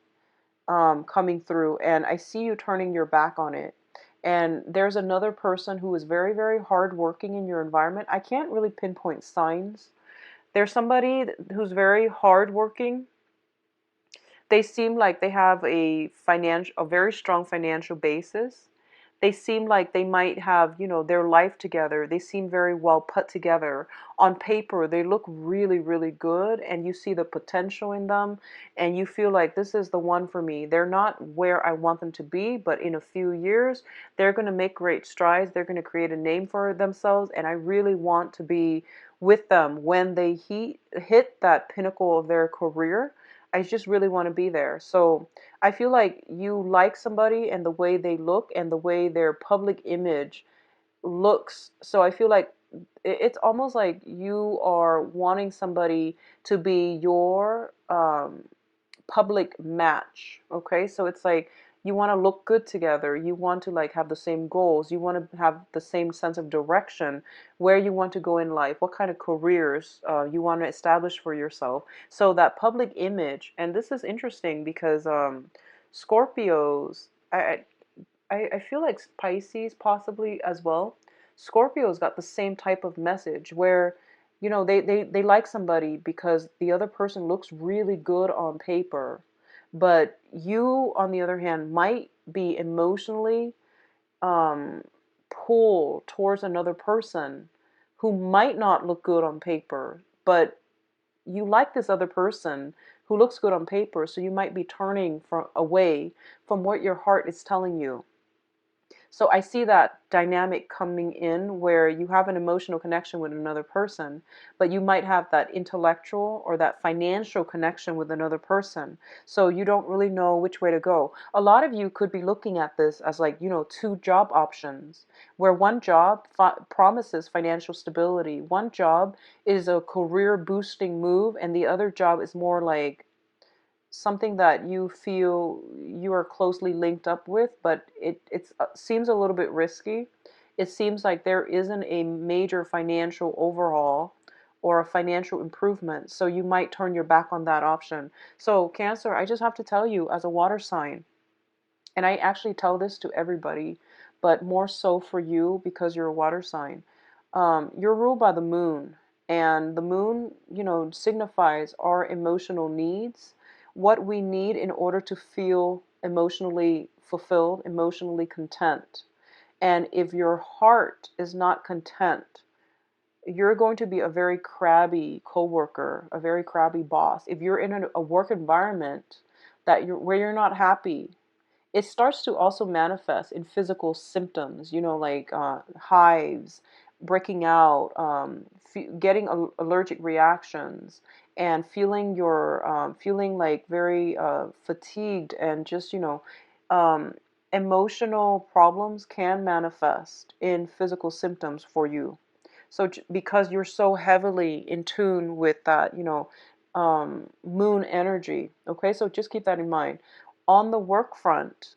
coming through, and I see you turning your back on it. And there's another person who is very, very hardworking in your environment. I can't really pinpoint signs. There's somebody who's very hardworking. They seem like they have a very strong financial basis. They seem like they might have, their life together. They seem very well put together. On paper, they look really, really good, and you see the potential in them, and you feel like this is the one for me. They're not where I want them to be, but in a few years, they're going to make great strides. They're going to create a name for themselves, and I really want to be with them when they hit that pinnacle of their career. I just really want to be there. So I feel like you like somebody and the way they look and the way their public image looks. So I feel like it's almost like you are wanting somebody to be your public match. Okay, so it's like you want to look good together. You want to like have the same goals. You want to have the same sense of direction, where you want to go in life, what kind of careers you want to establish for yourself. So that public image, and this is interesting because Scorpios, I feel like Pisces possibly as well. Scorpios got the same type of message where, they like somebody because the other person looks really good on paper. But you, on the other hand, might be emotionally um, pulled towards another person who might not look good on paper, but you like this other person who looks good on paper, so you might be turning away from what your heart is telling you. So I see that dynamic coming in where you have an emotional connection with another person, but you might have that intellectual or that financial connection with another person. So you don't really know which way to go. A lot of you could be looking at this as like, two job options, where one job promises financial stability. One job is a career boosting move, and the other job is more like something that you feel you are closely linked up with, but it seems a little bit risky. It seems like there isn't a major financial overhaul or a financial improvement, so you might turn your back on that option. So, Cancer, I just have to tell you, as a water sign, and I actually tell this to everybody, but more so for you because you're a water sign. You're ruled by the moon, and the moon, signifies our emotional needs, what we need in order to feel emotionally fulfilled, emotionally content. And if your heart is not content, you're going to be a very crabby coworker, a very crabby boss. If you're in a work environment where you're not happy, it starts to also manifest in physical symptoms, like hives, breaking out, getting allergic reactions, and feeling like very fatigued, and just emotional problems can manifest in physical symptoms for you. So because you're so heavily in tune with that, moon energy. Okay, so just keep that in mind. On the work front,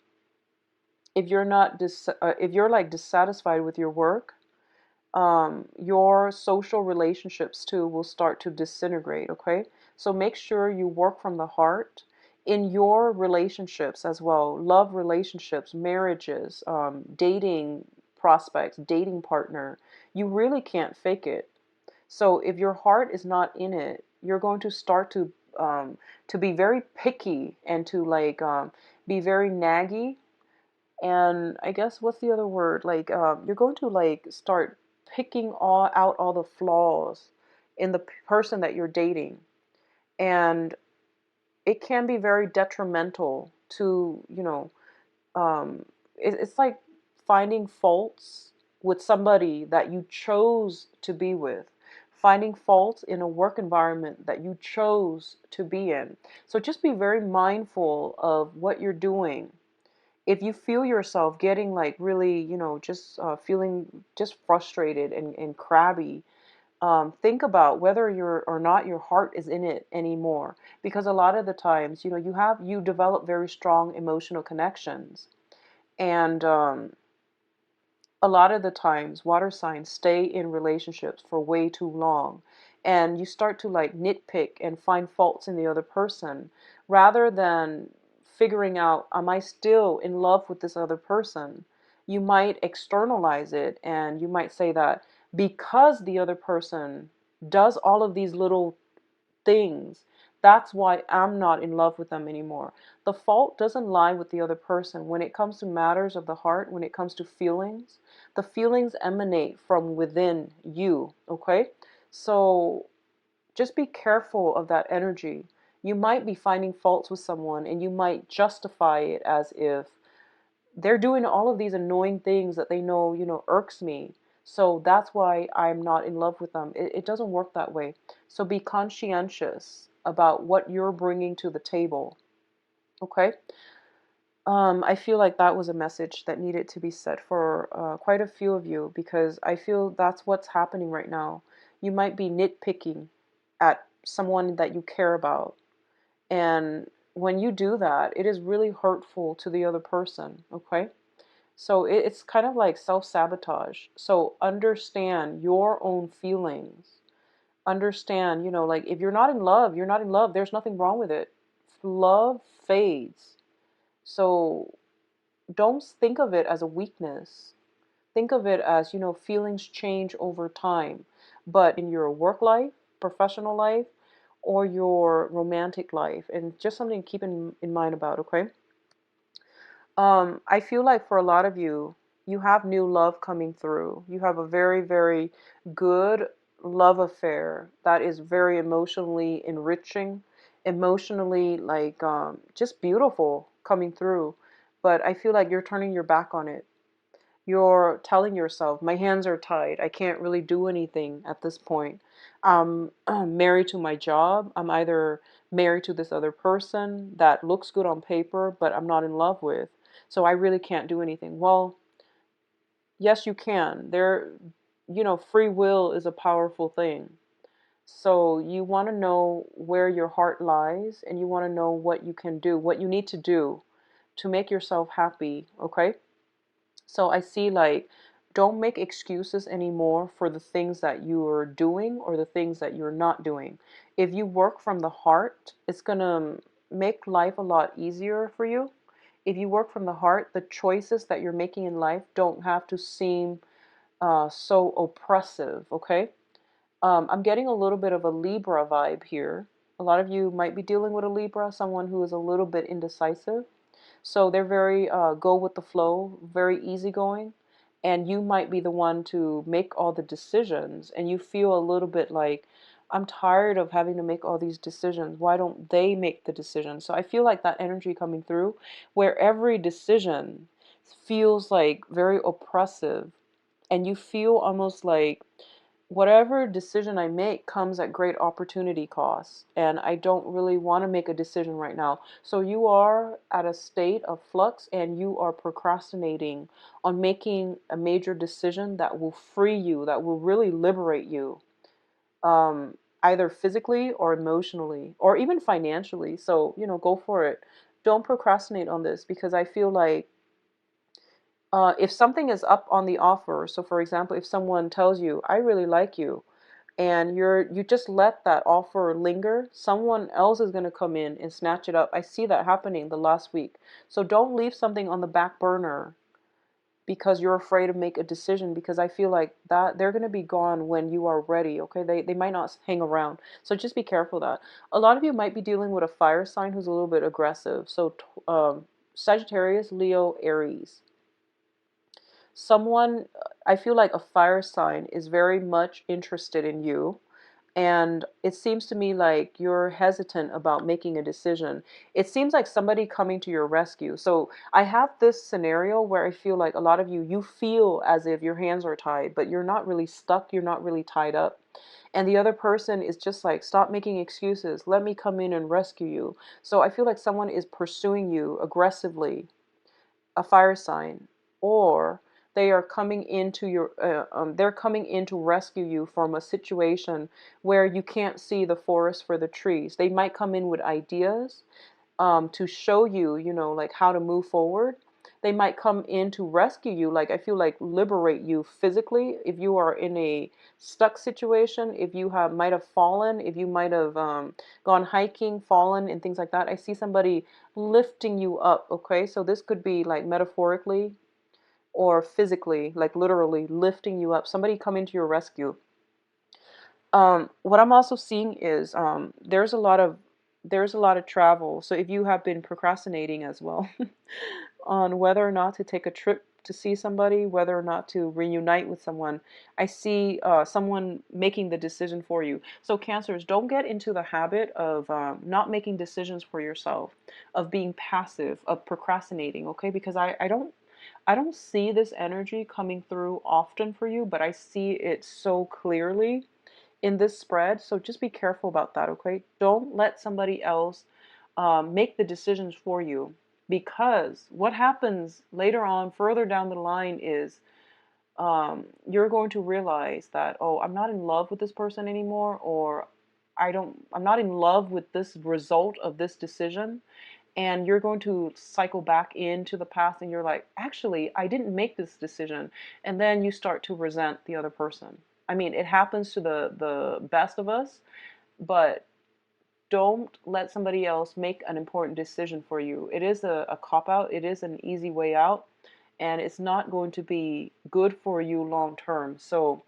if you're like dissatisfied with your work, your social relationships too will start to disintegrate. Okay, so make sure you work from the heart in your relationships as well, love relationships, marriages, dating prospects, dating partner. You really can't fake it. So if your heart is not in it, you're going to start to be very picky, and to like be very naggy. And I guess, what's the other word? Like you're going to like start picking out all the flaws in the person that you're dating, and it can be very detrimental to, it's like finding faults with somebody that you chose to be with, finding faults in a work environment that you chose to be in. So just be very mindful of what you're doing. If you feel yourself getting like really, just feeling just frustrated and crabby, think about whether you're or not your heart is in it anymore. Because a lot of the times, you develop very strong emotional connections, and a lot of the times water signs stay in relationships for way too long, and you start to like nitpick and find faults in the other person, rather than figuring out, am I still in love with this other person? You might externalize it, and you might say that because the other person does all of these little things, that's why I'm not in love with them anymore. The fault doesn't lie with the other person. When it comes to matters of the heart, when it comes to feelings, the feelings emanate from within you, okay? So just be careful of that energy. You might be finding faults with someone, and you might justify it as if they're doing all of these annoying things that they know, irks me. So that's why I'm not in love with them. It doesn't work that way. So be conscientious about what you're bringing to the table. Okay? I feel like that was a message that needed to be said for quite a few of you, because I feel that's what's happening right now. You might be nitpicking at someone that you care about. And when you do that, it is really hurtful to the other person. Okay? So it's kind of like self-sabotage. So understand your own feelings. Understand, like if you're not in love, you're not in love. There's nothing wrong with it. Love fades. So don't think of it as a weakness. Think of it as, feelings change over time. But in your work life, professional life, or your romantic life, and just something to keep in mind about, okay? I feel like for a lot of you, you have new love coming through. You have a very, very good love affair that is very emotionally enriching, emotionally like just beautiful coming through. But I feel like you're turning your back on it. You're telling yourself, my hands are tied. I can't really do anything at this point. I'm married to my job. I'm either married to this other person that looks good on paper, but I'm not in love with. So I really can't do anything. Well, yes, you can. Free will is a powerful thing. So you want to know where your heart lies and you want to know what you can do, what you need to do to make yourself happy, okay? So I see like don't make excuses anymore for the things that you are doing or the things that you're not doing. If you work from the heart, it's going to make life a lot easier for you. If you work from the heart, the choices that you're making in life don't have to seem so oppressive, okay? I'm getting a little bit of a Libra vibe here. A lot of you might be dealing with a Libra, someone who is a little bit indecisive. So they're very go with the flow, very easygoing. And you might be the one to make all the decisions. And you feel a little bit like, I'm tired of having to make all these decisions. Why don't they make the decisions? So I feel like that energy coming through where every decision feels like very oppressive. And you feel almost like whatever decision I make comes at great opportunity cost, and I don't really want to make a decision right now. So you are at a state of flux and you are procrastinating on making a major decision that will free you, that will really liberate you, either physically or emotionally or even financially. So, go for it. Don't procrastinate on this because I feel like if something is up on the offer, so for example, if someone tells you, I really like you, and you just let that offer linger, someone else is going to come in and snatch it up. I see that happening the last week. So don't leave something on the back burner because you're afraid to make a decision, because I feel like that they're going to be gone when you are ready, okay? They might not hang around. So just be careful of that. A lot of you might be dealing with a fire sign who's a little bit aggressive. So Sagittarius, Leo, Aries. Someone, I feel like a fire sign is very much interested in you, and it seems to me like you're hesitant about making a decision. It seems like somebody coming to your rescue. So I have this scenario where I feel like a lot of you feel as if your hands are tied, but you're not really stuck, you're not really tied up. And the other person is just like, stop making excuses, let me come in and rescue you. So I feel like someone is pursuing you aggressively, a fire sign, or they are coming into they're coming in to rescue you from a situation where you can't see the forest for the trees. They might come in with ideas to show you, like how to move forward. They might come in to rescue you, like I feel like liberate you physically if you are in a stuck situation, if you might have fallen, if you might have gone hiking, fallen, and things like that. I see somebody lifting you up, okay? So this could be like metaphorically or physically, like literally lifting you up, somebody coming to your rescue. What I'm also seeing is there's a lot of travel. So if you have been procrastinating as well on whether or not to take a trip to see somebody, whether or not to reunite with someone, I see someone making the decision for you. So Cancers, don't get into the habit of not making decisions for yourself, of being passive, of procrastinating. Okay, because I don't see this energy coming through often for you, but I see it so clearly in this spread. So just be careful about that, okay? Don't let somebody else make the decisions for you, because what happens later on, further down the line, is you're going to realize that, oh, I'm not in love with this person anymore, or I'm not in love with this result of this decision. And you're going to cycle back into the past and you're like, actually, I didn't make this decision. And then you start to resent the other person. I mean, it happens to the best of us, but don't let somebody else make an important decision for you. It is a cop out, it is an easy way out, and it's not going to be good for you long term. So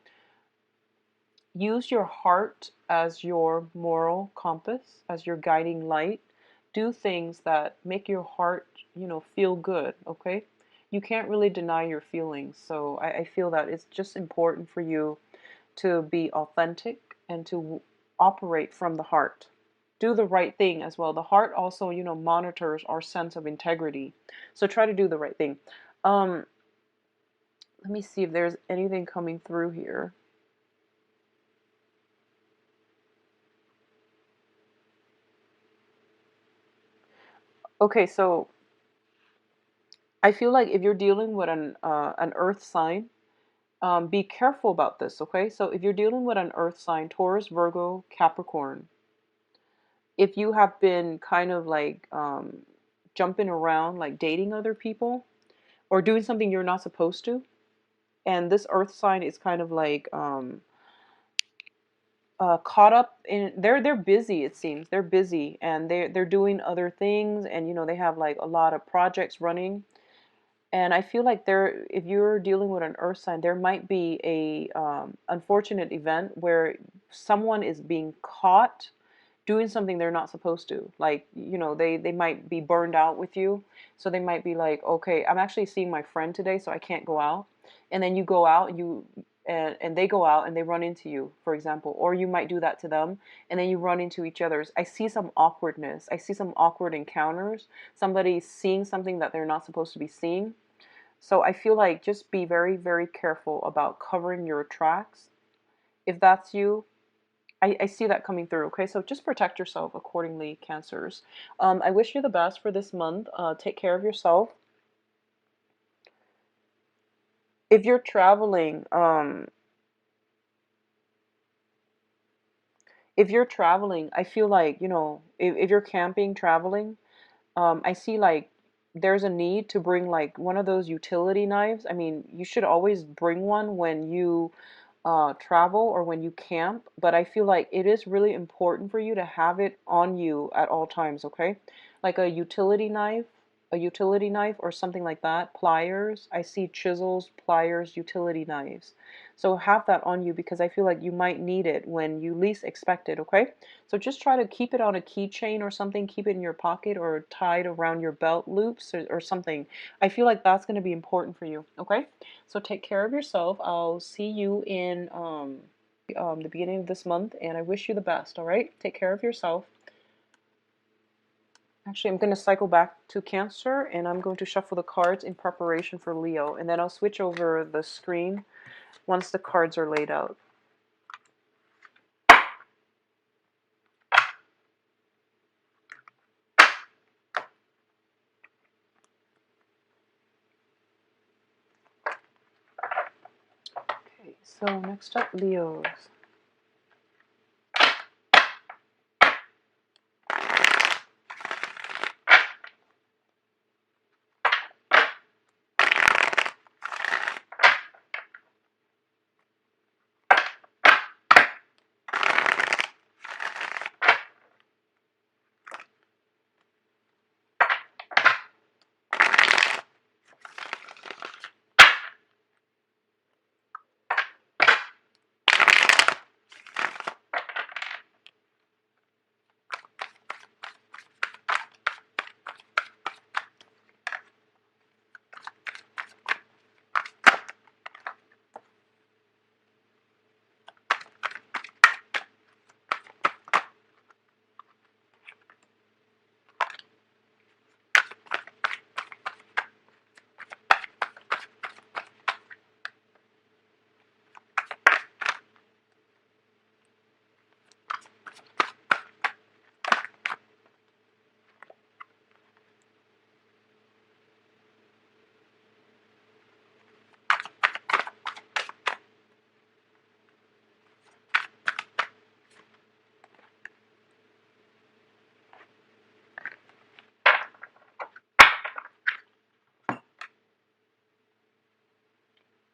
use your heart as your moral compass, as your guiding light. Do things that make your heart, feel good, okay? You can't really deny your feelings. So I feel that it's just important for you to be authentic and to operate from the heart. Do the right thing as well. The heart also, monitors our sense of integrity. So try to do the right thing. Um, Let me see if there's anything coming through here. Okay, so I feel like if you're dealing with an earth sign, be careful about this, okay? So if you're dealing with an earth sign, Taurus, Virgo, Capricorn, if you have been kind of like jumping around, like dating other people or doing something you're not supposed to, and this earth sign is kind of like caught up in, they're busy, it seems they're busy and they're doing other things, and you know they have like a lot of projects running. And I feel like there, if you're dealing with an earth sign, there might be a unfortunate event where someone is being caught doing something they're not supposed to. Like, you know, they might be burned out with you. So they might be like, okay, I'm actually seeing my friend today, so I can't go out. And then you go out, and they go out and they run into you, for example. Or you might do that to them and then you run into each other's. I see some awkwardness. I see some awkward encounters. Somebody seeing something that they're not supposed to be seeing. So I feel like just be very, very careful about covering your tracks. If that's you, I see that coming through. Okay, so just protect yourself accordingly, Cancers. I wish you the best for this month. Take care of yourself. If you're traveling, I feel like, you know, if you're camping, traveling, I see like there's a need to bring like one of those utility knives. I mean, you should always bring one when you travel or when you camp, but I feel like it is really important for you to have it on you at all times, okay? Like a utility knife or something like that, pliers. I see chisels, pliers, utility knives. So have that on you because I feel like you might need it when you least expect it, okay? So just try to keep it on a keychain or something, keep it in your pocket or tied around your belt loops or something. I feel like that's going to be important for you, okay? So take care of yourself. I'll see you in the beginning of this month, and I wish you the best, all right? Take care of yourself. Actually, I'm going to cycle back to Cancer, and I'm going to shuffle the cards in preparation for Leo, and then I'll switch over the screen once the cards are laid out. Okay, so next up, Leos.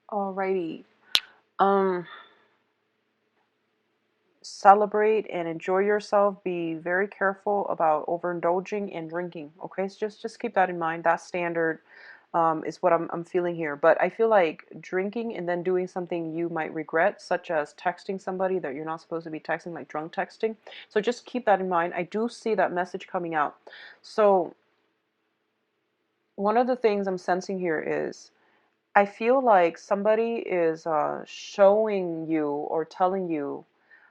Alrighty. Um, Celebrate and enjoy yourself. Be very careful about overindulging and drinking. Okay, so just keep that in mind. That's standard. Is what I'm feeling here. But I feel like drinking and then doing something you might regret, such as texting somebody that you're not supposed to be texting, like drunk texting. So just keep that in mind. I do see that message coming out. So one of the things I'm sensing here is I feel like somebody is showing you or telling you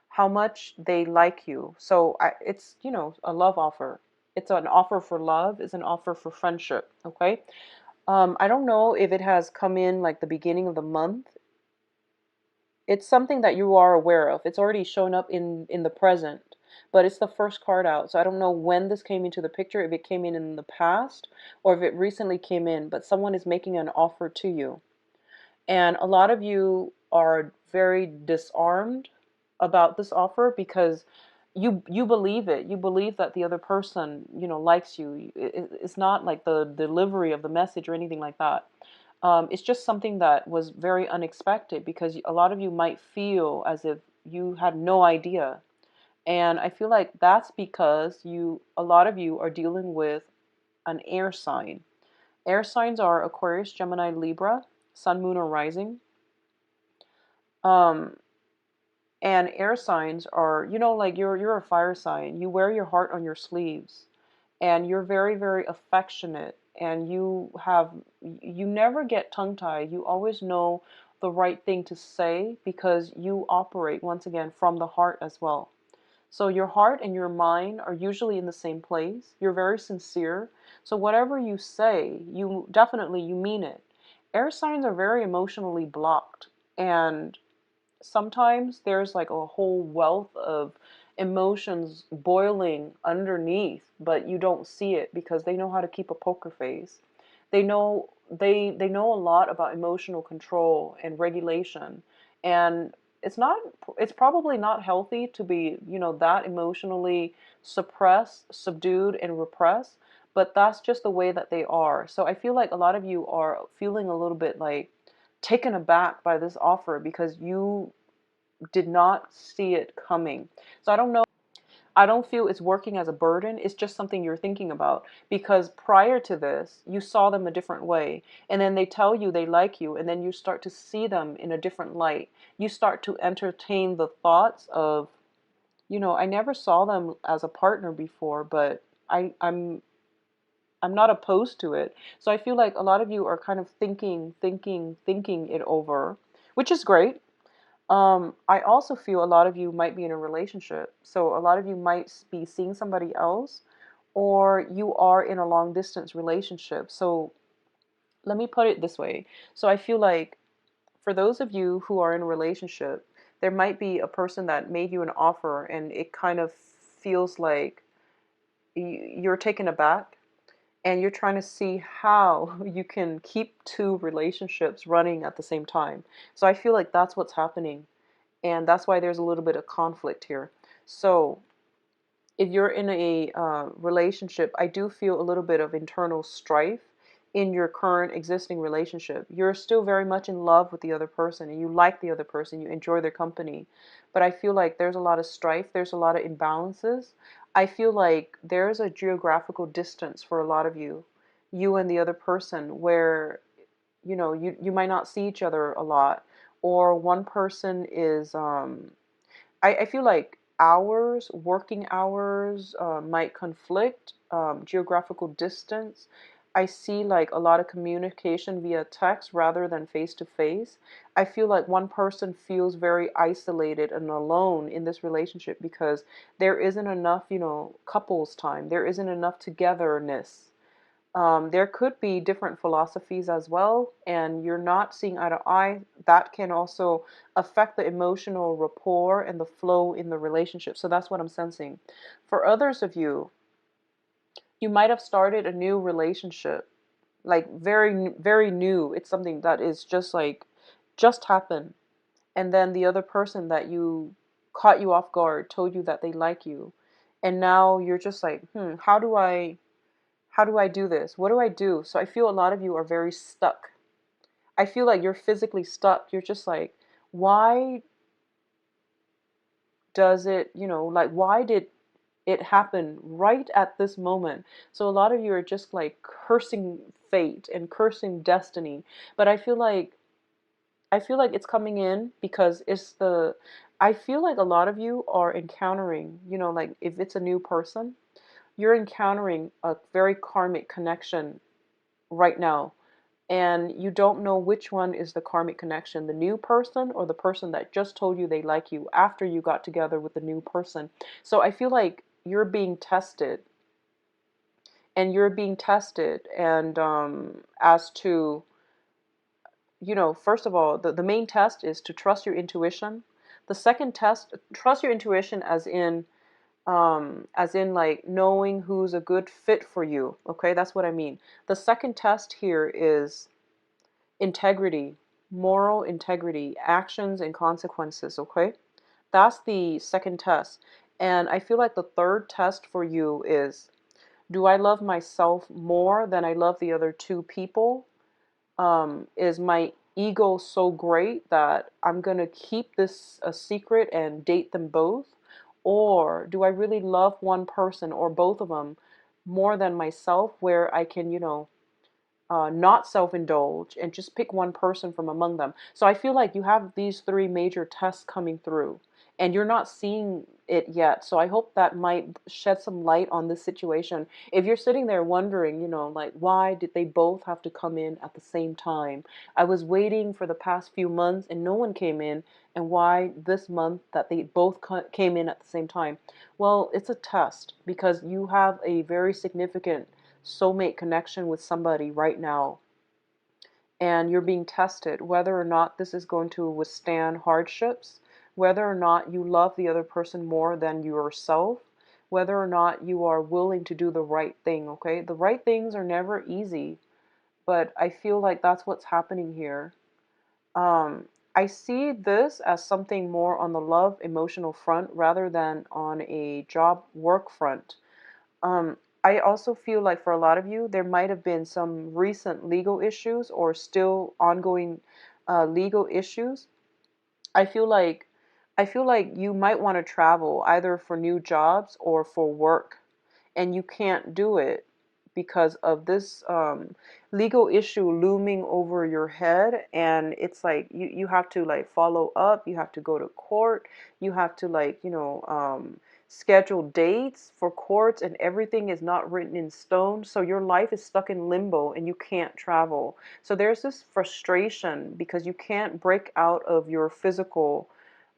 how much they like you. So it's, you know, a love offer. It's an offer for love, it's an offer for friendship, okay? I don't know if it has come in like the beginning of the month. It's something that you are aware of. It's already shown up in the present, but it's the first card out. So I don't know when this came into the picture, if it came in the past or if it recently came in, but someone is making an offer to you. And a lot of you are very disarmed about this offer because you believe it. You believe that the other person, likes you. It's not like the delivery of the message or anything like that. It's just something that was very unexpected because a lot of you might feel as if you had no idea. And I feel like that's because a lot of you are dealing with an air sign. Air signs are Aquarius, Gemini, Libra, Sun, Moon, or Rising. Um, and air signs are, like you're a fire sign. You wear your heart on your sleeves, and you're very, very affectionate, and you never get tongue-tied. You always know the right thing to say because you operate once again from the heart as well. So your heart and your mind are usually in the same place. You're very sincere. So whatever you say, you mean it. Air signs are very emotionally blocked, and sometimes there's like a whole wealth of emotions boiling underneath, but you don't see it because they know how to keep a poker face. They know a lot about emotional control and regulation, and it's not it's probably not healthy to be, that emotionally suppressed, subdued, and repressed, but that's just the way that they are. So I feel like a lot of you are feeling a little bit like taken aback by this offer because you did not see it coming. So I don't know. I don't feel it's working as a burden. It's just something you're thinking about because prior to this, you saw them a different way. And then they tell you they like you, and then you start to see them in a different light. You start to entertain the thoughts of, I never saw them as a partner before, but I'm not opposed to it. So I feel like a lot of you are kind of thinking it over, which is great. I also feel a lot of you might be in a relationship. So a lot of you might be seeing somebody else, or you are in a long distance relationship. So let me put it this way. So I feel like for those of you who are in a relationship, there might be a person that made you an offer and it kind of feels like you're taken aback and you're trying to see how you can keep two relationships running at the same time. So I feel like that's what's happening. And that's why there's a little bit of conflict here. So if you're in a relationship, I do feel a little bit of internal strife in your current existing relationship. You're still very much in love with the other person and you like the other person, you enjoy their company. But I feel like there's a lot of strife, there's a lot of imbalances. I feel like there's a geographical distance for a lot of you and the other person, where you might not see each other a lot, or one person is I feel like working hours might conflict, geographical distance. I see like a lot of communication via text rather than face to face. I feel like one person feels very isolated and alone in this relationship because there isn't enough, couples time. There isn't enough togetherness. There could be different philosophies as well, and you're not seeing eye to eye. That can also affect the emotional rapport and the flow in the relationship. So that's what I'm sensing. For others of you, you might have started a new relationship, like very, very new. It's something that is just happened. And then the other person that you caught you off guard told you that they like you. And now you're just like, how do I do this? What do I do? So I feel a lot of you are very stuck. I feel like you're physically stuck. You're just like, why does it, like, why did it happen right at this moment? So a lot of you are just like cursing fate and cursing destiny. But I feel like it's coming in because I feel like a lot of you are encountering, like if it's a new person, you're encountering a very karmic connection right now, and you don't know which one is the karmic connection, the new person or the person that just told you they like you after you got together with the new person. So I feel like you're being tested and you're being tested, and as to, first of all, the main test is to trust your intuition. The second test, trust your intuition as in like knowing who's a good fit for you. Okay, that's what I mean. The second test here is integrity, moral integrity, actions and consequences. Okay, that's the second test. And I feel like the third test for you is, do I love myself more than I love the other two people? Is my ego so great that I'm going to keep this a secret and date them both? Or do I really love one person or both of them more than myself, where I can, not self-indulge and just pick one person from among them? So I feel like you have these three major tests coming through, and you're not seeing it yet. So I hope that might shed some light on this situation. If you're sitting there wondering, like, why did they both have to come in at the same time? I was waiting for the past few months and no one came in, and why this month that they both came in at the same time? Well, it's a test because you have a very significant soulmate connection with somebody right now, and you're being tested whether or not this is going to withstand hardships, whether or not you love the other person more than yourself, whether or not you are willing to do the right thing. Okay, the right things are never easy, but I feel like that's what's happening here. um, I see this as something more on the love emotional front rather than on a job work front. I also feel like for a lot of you, there might have been some recent legal issues or still ongoing legal issues. I feel like you might want to travel either for new jobs or for work, and you can't do it because of this legal issue looming over your head. And it's like you have to like follow up, you have to go to court, you have to like schedule dates for courts, and everything is not written in stone, so your life is stuck in limbo and you can't travel. So there's this frustration because you can't break out of your physical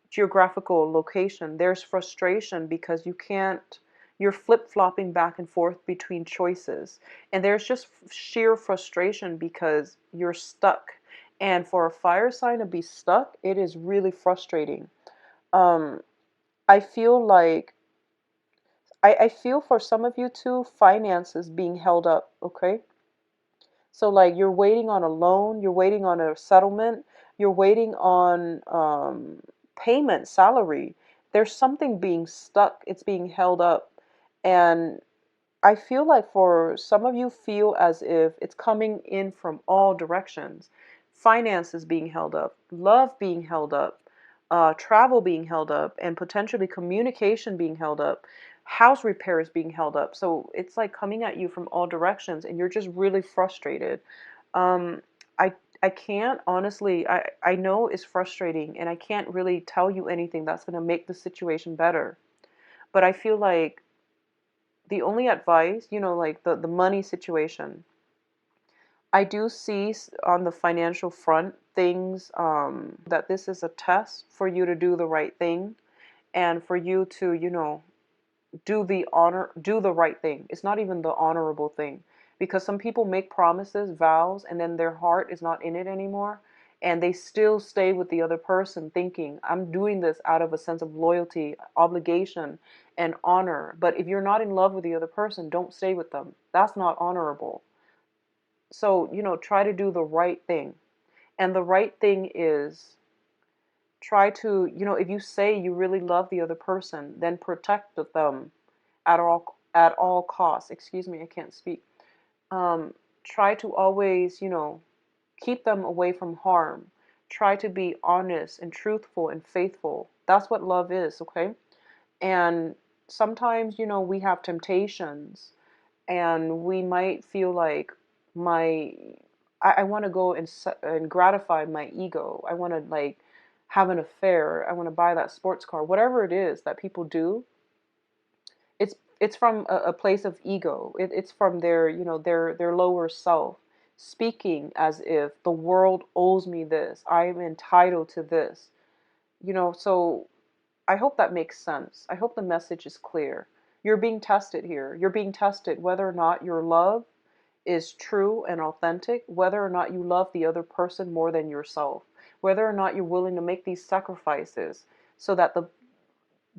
geographical location. There's frustration because you're flip-flopping back and forth between choices. And there's just sheer frustration because you're stuck. And for a fire sign to be stuck, it is really frustrating. Um, I feel like I feel for some of you too, finances being held up, okay? So like you're waiting on a loan, you're waiting on a settlement, you're waiting on payment, salary. There's something being stuck, it's being held up. And I feel like for some of you feel as if it's coming in from all directions. Finances being held up, love being held up, travel being held up, and potentially communication being held up, house repairs being held up. So it's like coming at you from all directions, and you're just really frustrated. Um, I I can't honestly. I know it's frustrating, and I can't really tell you anything that's going to make the situation better. But I feel like the only advice, like the money situation, I do see on the financial front things that this is a test for you to do the right thing, and for you to, do the right thing. It's not even the honorable thing, because some people make promises, vows, and then their heart is not in it anymore, and they still stay with the other person thinking, I'm doing this out of a sense of loyalty, obligation, and honor. But if you're not in love with the other person, don't stay with them. That's not honorable. So, try to do the right thing. And the right thing is, try to, if you say you really love the other person, then protect them at all costs. Excuse me, I can't speak. um, Try to always, keep them away from harm. Try to be honest and truthful and faithful. That's what love is, okay? And sometimes, we have temptations, and we might feel like my I want to go and gratify my ego. I want to like have an affair. I want to buy that sports car. Whatever it is that people do, it's from a place of ego. It's from their, their lower self, speaking as if the world owes me this. I'm entitled to this. So I hope that makes sense. I hope the message is clear. You're being tested here. You're being tested whether or not your love is true and authentic, whether or not you love the other person more than yourself, whether or not you're willing to make these sacrifices so that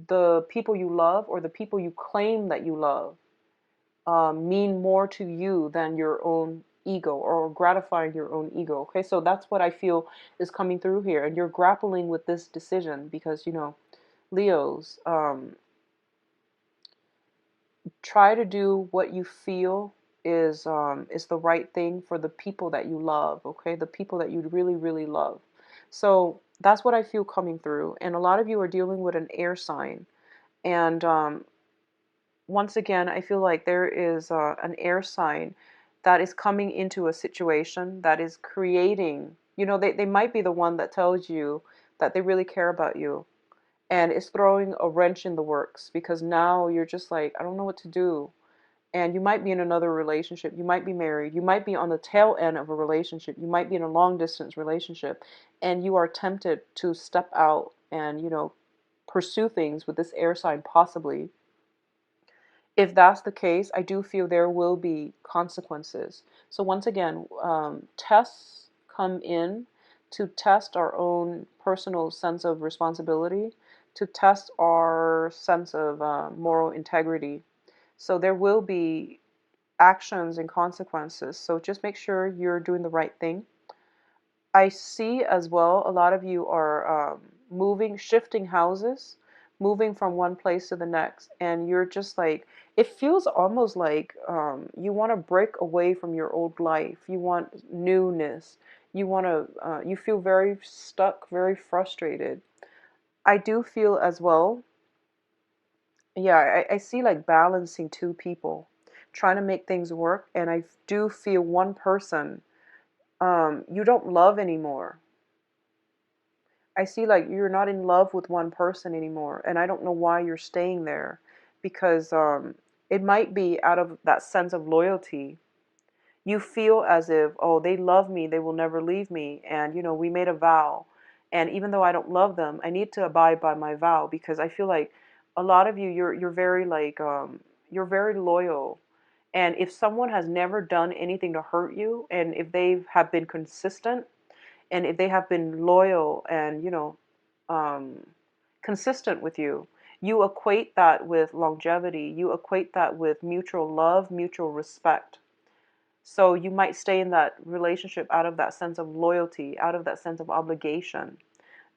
the people you love or the people you claim that you love mean more to you than your own ego or gratifying your own ego. Okay, so that's what I feel is coming through here, and you're grappling with this decision because Leos, try to do what you feel is the right thing for the people that you love. Okay, the people that you really really love. So that's what I feel coming through, and a lot of you are dealing with an air sign, and once again, I feel like there is an air sign that is coming into a situation that is creating, they might be the one that tells you that they really care about you and is throwing a wrench in the works because now you're just like, I don't know what to do. And you might be in another relationship. You might be married. You might be on the tail end of a relationship. You might be in a long distance relationship. And you are tempted to step out and, pursue things with this air sign possibly. If that's the case, I do feel there will be consequences. So once again, tests come in to test our own personal sense of responsibility, to test our sense of moral integrity. So there will be actions and consequences. So just make sure you're doing the right thing. I see as well a lot of you are shifting houses, moving from one place to the next, and you're just like, it feels almost like you want to break away from your old life. You want newness. You feel very stuck, very frustrated. I do feel as well, yeah, I see like balancing two people, trying to make things work, and I do feel one person you don't love anymore. I see like you're not in love with one person anymore, and I don't know why you're staying there because it might be out of that sense of loyalty. You feel as if, oh, they love me, they will never leave me, and we made a vow, and even though I don't love them, I need to abide by my vow because I feel like a lot of you, you're very like you're very loyal, and if someone has never done anything to hurt you, and if they have been consistent and if they have been loyal and um, consistent with you, you equate that with longevity, you equate that with mutual love, mutual respect. So you might stay in that relationship out of that sense of loyalty, out of that sense of obligation,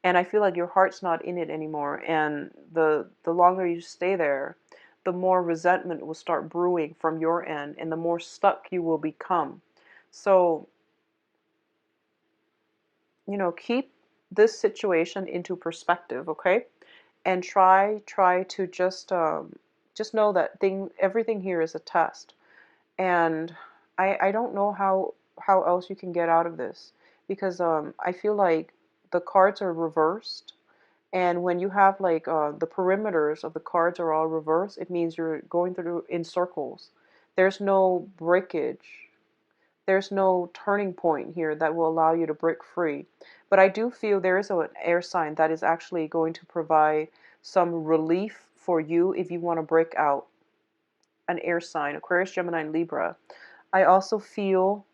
and I feel like your heart's not in it anymore, and the longer you stay there, the more resentment will start brewing from your end and the more stuck you will become. So keep this situation into perspective, okay? And try to just know that everything here is a test. And I don't know how else you can get out of this because I feel like the cards are reversed, and when you have like the perimeters of the cards are all reversed, it means you're going through in circles. There's no breakage. There's no turning point here that will allow you to break free. But I do feel there is an air sign that is actually going to provide some relief for you if you want to break out. An air sign, Aquarius, Gemini, and Libra. I also feel,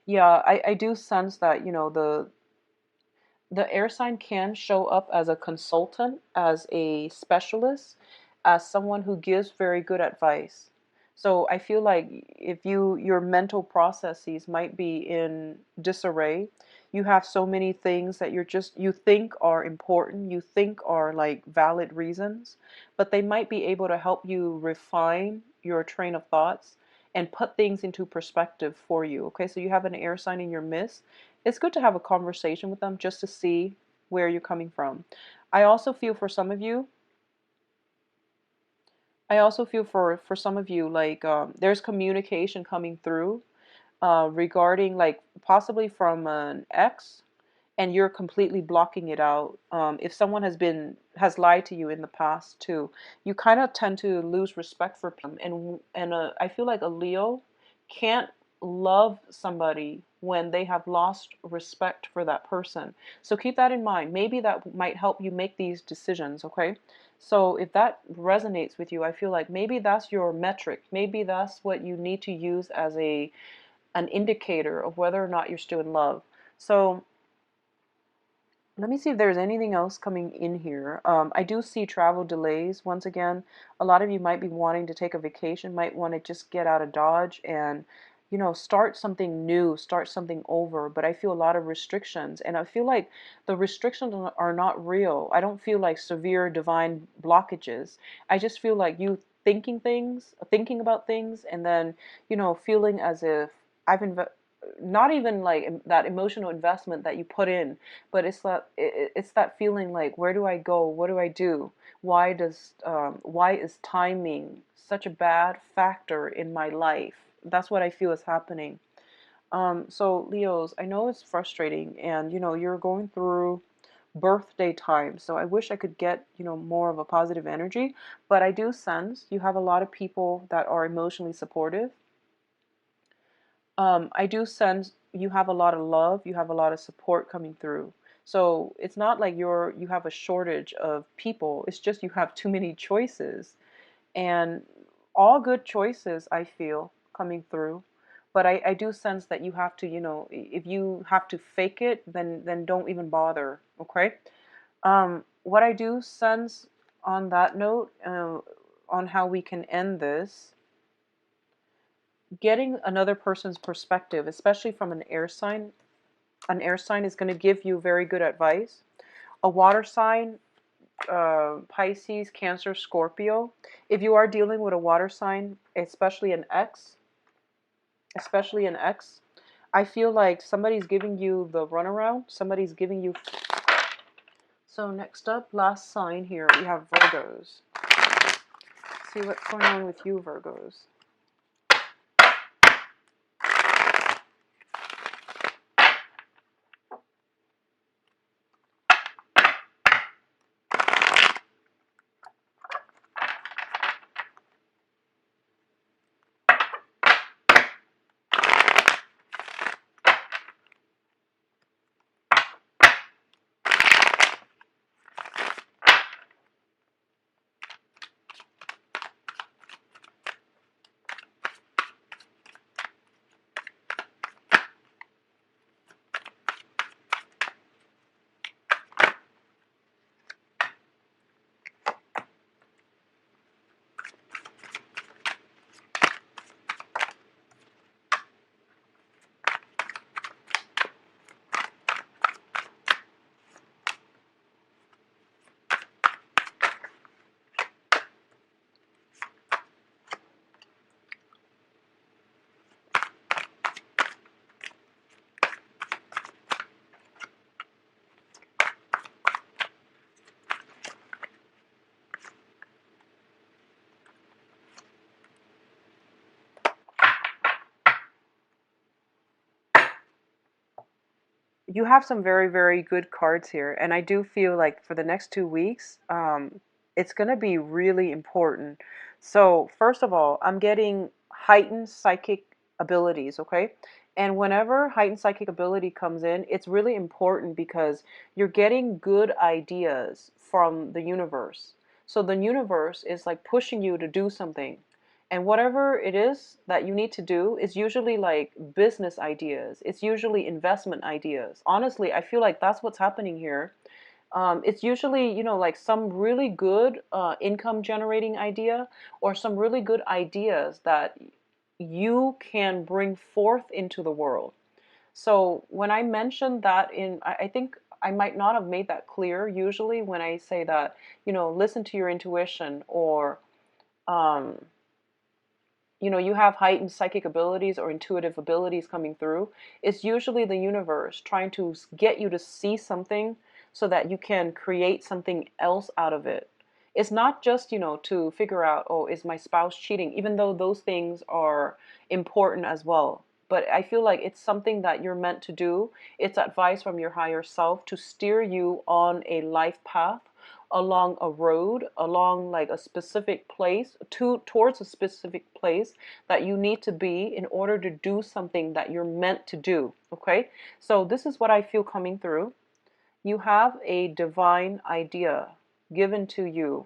yeah, I do sense that, the air sign can show up as a consultant, as a specialist, as someone who gives very good advice. So I feel like if your mental processes might be in disarray, you have so many things that you think are important, you think are like valid reasons, but they might be able to help you refine your train of thoughts and put things into perspective for you. Okay, so you have an air sign in your midst. It's good to have a conversation with them just to see where you're coming from. I also feel for some of you, I also feel for some of you like there's communication coming through regarding like possibly from an ex, and you're completely blocking it out. If someone has lied to you in the past too, you kind of tend to lose respect for people, and I feel like a Leo can't love somebody when they have lost respect for that person. So keep that in mind. Maybe that might help you make these decisions, okay? So if that resonates with you, I feel like maybe that's your metric. Maybe that's what you need to use as an indicator of whether or not you're still in love. So let me see if there's anything else coming in here. I do see travel delays. Once again, a lot of you might be wanting to take a vacation, might want to just get out of Dodge and, start something new, start something over. But I feel a lot of restrictions. And I feel like the restrictions are not real. I don't feel like severe divine blockages. I just feel like you thinking about things, and then, feeling as if I've not even like that emotional investment that you put in, but it's that feeling like, where do I go? What do I do? Why is timing such a bad factor in my life? That's what I feel is happening. So Leos, I know it's frustrating, and you're going through birthday time. So I wish I could get, more of a positive energy, but I do sense you have a lot of people that are emotionally supportive. I do sense you have a lot of love, you have a lot of support coming through. So it's not like you have a shortage of people. It's just you have too many choices, and all good choices, I feel, coming through. But I do sense that you have to, if you have to fake it, then don't even bother. Okay. What I do sense on that note, on how we can end this, getting another person's perspective, especially from an air sign is going to give you very good advice. A water sign, Pisces, Cancer, Scorpio, if you are dealing with a water sign, especially an ex, I feel like somebody's giving you the runaround. Somebody's giving you. So next up, last sign here, we have Virgos. See what's going on with you, Virgos. You have some very, very good cards here. And I do feel like for the next 2 weeks, it's going to be really important. So, first of all, I'm getting heightened psychic abilities, okay? And whenever heightened psychic ability comes in, it's really important because you're getting good ideas from the universe. So, the universe is like pushing you to do something. And whatever it is that you need to do is usually like business ideas. It's usually investment ideas. Honestly, I feel like that's what's happening here. It's usually, like some really good income generating idea, or some really good ideas that you can bring forth into the world. So when I mentioned that I think I might not have made that clear. Usually when I say that, listen to your intuition, or, um, you have heightened psychic abilities or intuitive abilities coming through, it's usually the universe trying to get you to see something so that you can create something else out of it. It's not just, to figure out, oh, is my spouse cheating, even though those things are important as well. But I feel like it's something that you're meant to do. It's advice from your higher self to steer you on a life path along a road, along like a specific place, towards a specific place that you need to be in order to do something that you're meant to do. Okay, so this is what I feel coming through. You have a divine idea given to you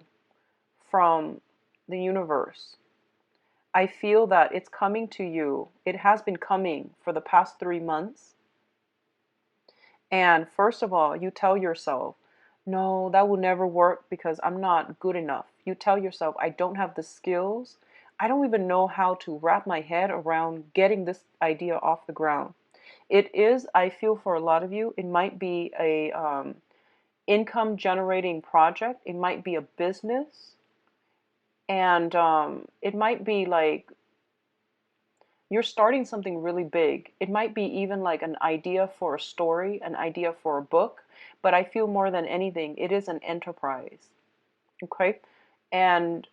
from the universe. I feel that it's coming to you. It has been coming for the past 3 months. And first of all, you tell yourself, no, that will never work because I'm not good enough. You tell yourself, I don't have the skills. I don't even know how to wrap my head around getting this idea off the ground. It is, I feel for a lot of you, it might be a income generating project. It might be a business. And it might be like you're starting something really big. It might be even like an idea for a story, an idea for a book, but I feel more than anything, it is an enterprise. Okay? And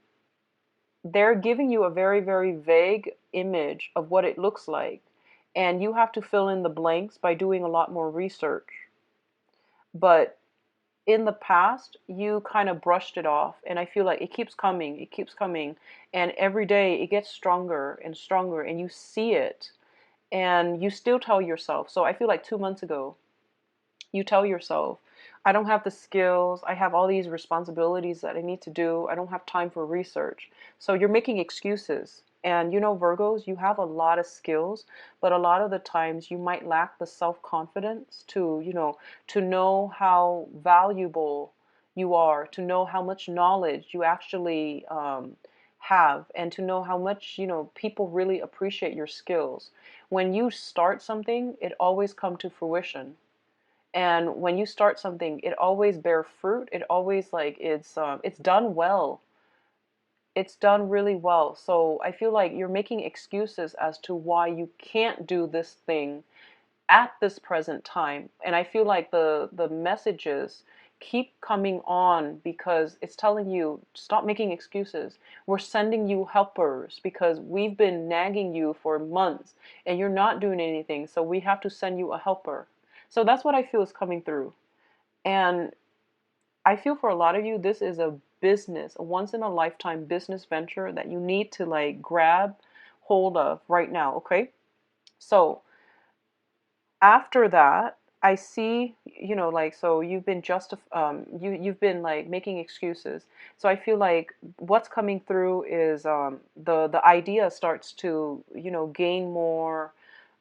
they're giving you a very, very vague image of what it looks like. And you have to fill in the blanks by doing a lot more research. But in the past, you kind of brushed it off. And I feel like it keeps coming. And every day it gets stronger and stronger. And you see it and you still tell yourself. So I feel like 2 months ago, you tell yourself, I don't have the skills. I have all these responsibilities that I need to do. I don't have time for research. So you're making excuses. And you know, Virgos, you have a lot of skills, but a lot of the times you might lack the self-confidence to, to know how valuable you are, to know how much knowledge you actually have, and to know how much, people really appreciate your skills. When you start something, it always comes to fruition. And when you start something, it always bear fruit. It always like it's done well. It's done really well. So I feel like you're making excuses as to why you can't do this thing at this present time. And I feel like the messages keep coming on because it's telling you, stop making excuses. We're sending you helpers because we've been nagging you for months and you're not doing anything. So we have to send you a helper. So that's what I feel is coming through. And I feel for a lot of you, this is a business, a once in a lifetime business venture that you need to like grab hold of right now. Okay. So after that, I see, like, so you've been you've been like making excuses. So I feel like what's coming through is the idea starts to, gain more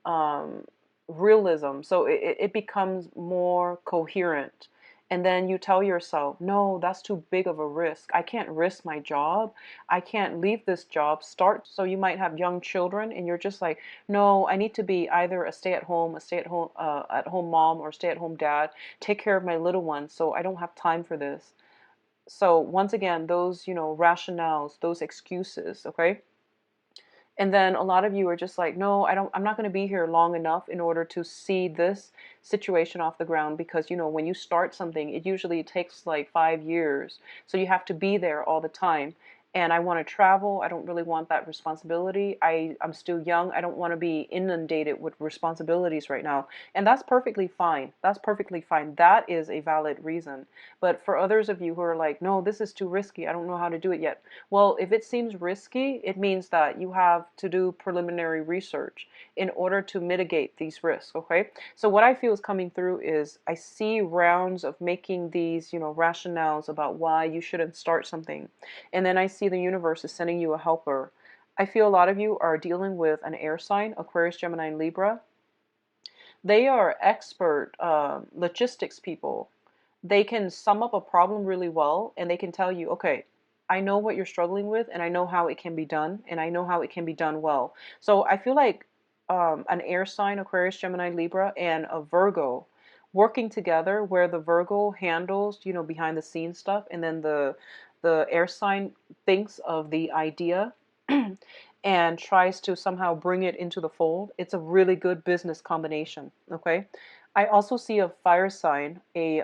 um, realism. So it becomes more coherent. And then you tell yourself, no, that's too big of a risk. I can't risk my job. I can't leave this job. Start. So you might have young children and you're just like, no, I need to be either a at home mom or stay at home dad, take care of my little ones. So I don't have time for this. So once again, those, rationales, those excuses, okay? And then a lot of you are just like, no, I'm not going to be here long enough in order to see this situation off the ground because, when you start something, it usually takes like 5 years. So you have to be there all the time. And I want to travel. I don't really want that responsibility. I'm still young. I don't want to be inundated with responsibilities right now. And that's perfectly fine. That's perfectly fine. That is a valid reason. But for others of you who are like, no, this is too risky. I don't know how to do it yet. Well, if it seems risky, it means that you have to do preliminary research in order to mitigate these risks, okay? So what I feel is coming through is I see rounds of making these, rationales about why you shouldn't start something. And then I see the universe is sending you a helper. I feel a lot of you are dealing with an air sign, Aquarius, Gemini, and Libra. They are expert logistics people. They can sum up a problem really well and they can tell you, okay, I know what you're struggling with and I know how it can be done and I know how it can be done well. So I feel like an air sign, Aquarius, Gemini, Libra, and a Virgo working together where the Virgo handles, behind the scenes stuff and then the air sign thinks of the idea and tries to somehow bring it into the fold. It's a really good business combination, okay? I also see a fire sign, a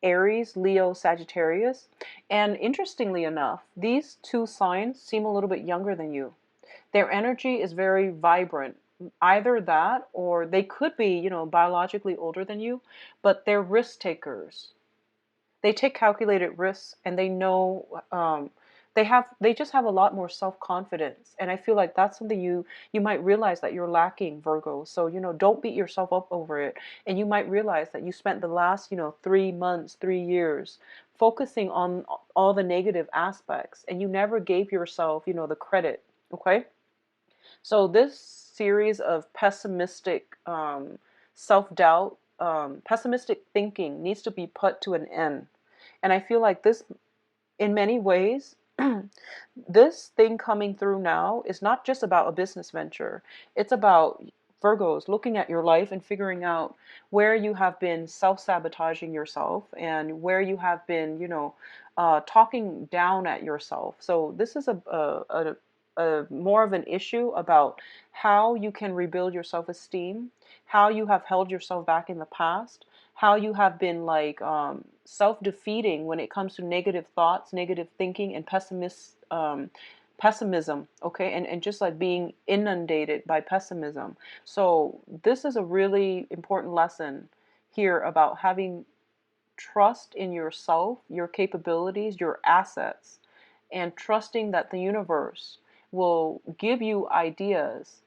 Aries, Leo, Sagittarius. And interestingly enough, these two signs seem a little bit younger than you. Their energy is very vibrant. Either that or they could be, biologically older than you, but they're risk takers. They take calculated risks, and they know, they just have a lot more self-confidence. And I feel like that's something you might realize that you're lacking, Virgo. So, don't beat yourself up over it. And you might realize that you spent the last, 3 months, 3 years focusing on all the negative aspects, and you never gave yourself, the credit. Okay. So this series of pessimistic, self-doubt, pessimistic thinking needs to be put to an end. And I feel like this, in many ways, this thing coming through now is not just about a business venture. It's about Virgos looking at your life and figuring out where you have been self-sabotaging yourself, and where you have been, talking down at yourself. So this is a more of an issue about how you can rebuild your self-esteem, how you have held yourself back in the past, how you have been like, self-defeating when it comes to negative thoughts, negative thinking, and pessimism. Okay, and just like being inundated by pessimism. So this is a really important lesson here about having trust in yourself, your capabilities, your assets, and trusting that the universe will give you ideas,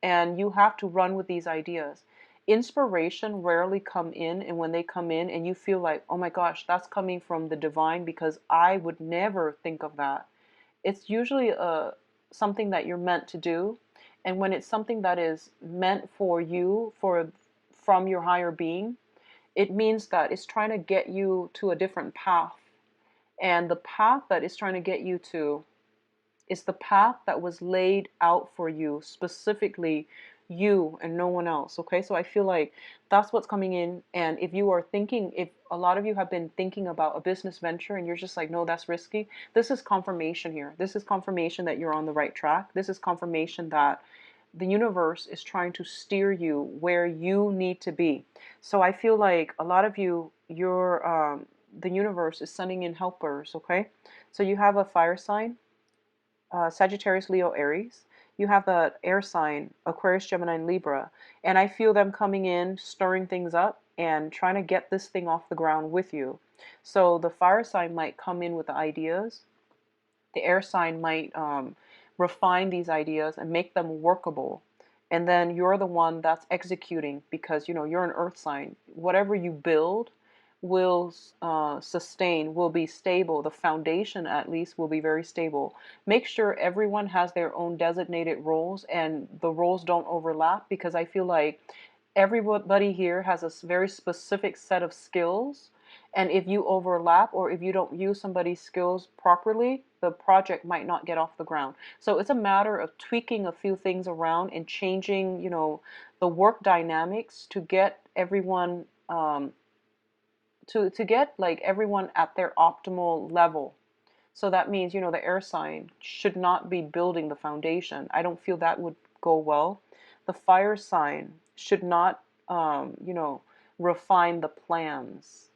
and you have to run with these ideas. Inspiration rarely come in, and when they come in and you feel like, oh my gosh, that's coming from the divine because I would never think of that. It's usually something that you're meant to do. And when it's something that is meant for you, from your higher being, it means that it's trying to get you to a different path. And the path that it's trying to get you to is the path that was laid out for you, specifically you and no one else. Okay, so I feel like that's what's coming in. And if you are thinking, if a lot of you have been thinking about a business venture and you're just like, no, that's risky, this is confirmation here. This is confirmation that you're on the right track. This is confirmation that the universe is trying to steer you where you need to be. So I feel like a lot of the universe is sending in helpers. Okay, so you have a fire sign, Sagittarius, Leo, Aries. You have the air sign, Aquarius, Gemini, and Libra. And I feel them coming in, stirring things up, and trying to get this thing off the ground with you. So the fire sign might come in with the ideas. The air sign might refine these ideas and make them workable. And then you're the one that's executing, because you're an earth sign. Whatever you build will sustain, will be stable. The foundation, at least, will be very stable. Make sure everyone has their own designated roles and the roles don't overlap, because I feel like everybody here has a very specific set of skills. And if you overlap, or if you don't use somebody's skills properly, the project might not get off the ground. So it's a matter of tweaking a few things around and changing, the work dynamics to get everyone, to get like everyone at their optimal level. So that means, the air sign should not be building the foundation. I don't feel that would go well. The fire sign should not, refine the plans.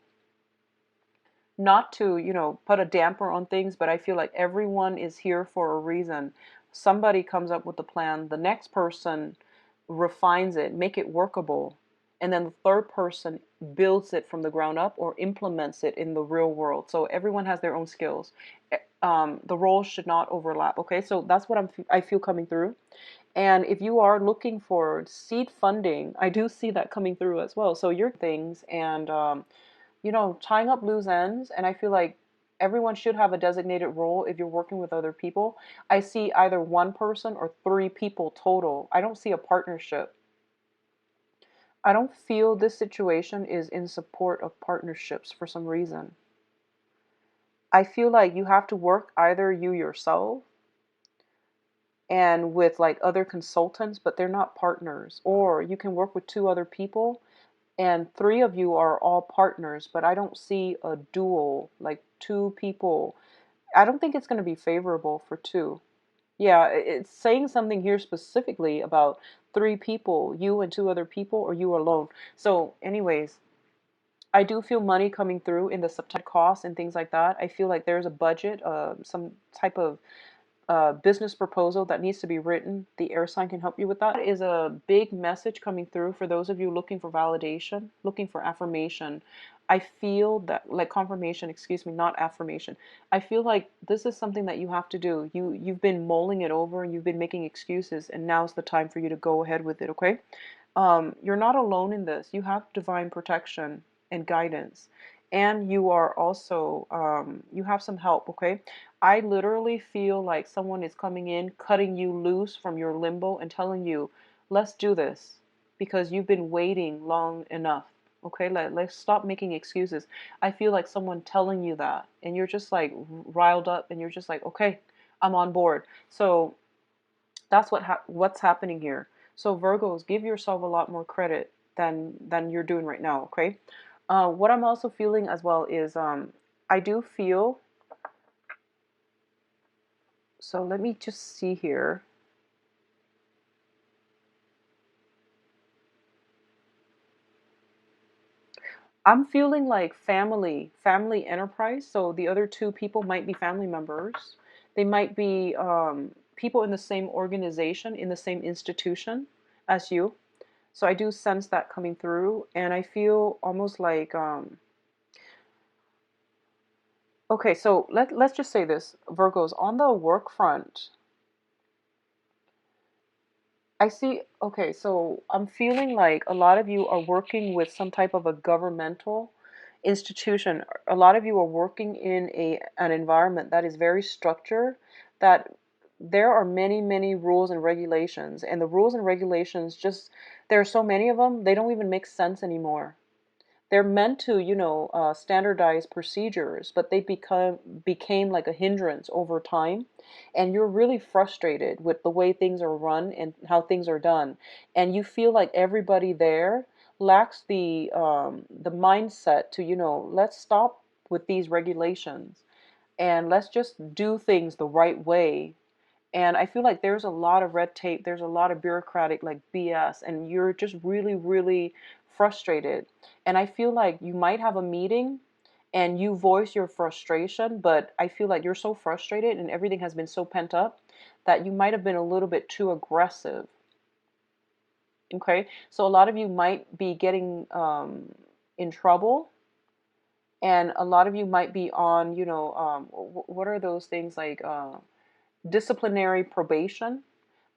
Not to, put a damper on things, but I feel like everyone is here for a reason. Somebody comes up with the plan, the next person refines it, make it workable, and then the third person builds it from the ground up or implements it in the real world. So everyone has their own skills. The roles should not overlap. Okay, so that's what I feel coming through. And if you are looking for seed funding, I do see that coming through as well. So your things, and tying up loose ends. And I feel like everyone should have a designated role if you're working with other people. I see either one person or three people total. I don't see a partnership. I don't feel this situation is in support of partnerships for some reason. I feel like you have to work either you yourself and with like other consultants, but they're not partners. Or you can work with two other people and three of you are all partners, but I don't see a dual, like two people. I don't think it's going to be favorable for two. Yeah, it's saying something here specifically about three people, you and two other people, or you alone. So, anyways, I do feel money coming through in the September costs and things like that. I feel like there's a budget, some type of business proposal that needs to be written. The air sign can help you with that. That is a big message coming through for those of you looking for validation, looking for affirmation. I feel that, like, confirmation, excuse me, not affirmation. I feel like this is something that you have to do. You've been mulling it over and you've been making excuses, and now's the time for you to go ahead with it, okay? You're not alone in this. You have divine protection and guidance, and you are also you have some help, okay? I literally feel like someone is coming in, cutting you loose from your limbo and telling you, let's do this because you've been waiting long enough. Okay, let's stop making excuses. I feel like someone telling you that, and you're just like riled up, and you're just like, okay, I'm on board. So that's what's happening here. So Virgos, give yourself a lot more credit than you're doing right now. Okay. What I'm also feeling as well is I do feel. So let me just see here. I'm feeling like family enterprise. So the other two people might be family members. They might be people in the same organization, in the same institution as you. So I do sense that coming through, and I feel almost like okay. So let's just say this, Virgos, on the work front. I see. Okay, so I'm feeling like a lot of you are working with some type of a governmental institution. A lot of you are working in an environment that is very structured, that there are many rules and regulations, and the rules and regulations just there are so many of them, they don't even make sense anymore. They're meant to, standardize procedures, but they became like a hindrance over time, and you're really frustrated with the way things are run and how things are done, and you feel like everybody there lacks the mindset to, let's stop with these regulations and let's just do things the right way. And I feel like there's a lot of red tape, there's a lot of bureaucratic like BS, and you're just really frustrated. And I feel like you might have a meeting and you voice your frustration, but I feel like you're so frustrated and everything has been so pent up that you might have been a little bit too aggressive. Okay, so a lot of you might be getting in trouble, and a lot of you might be on, what are those things like disciplinary probation.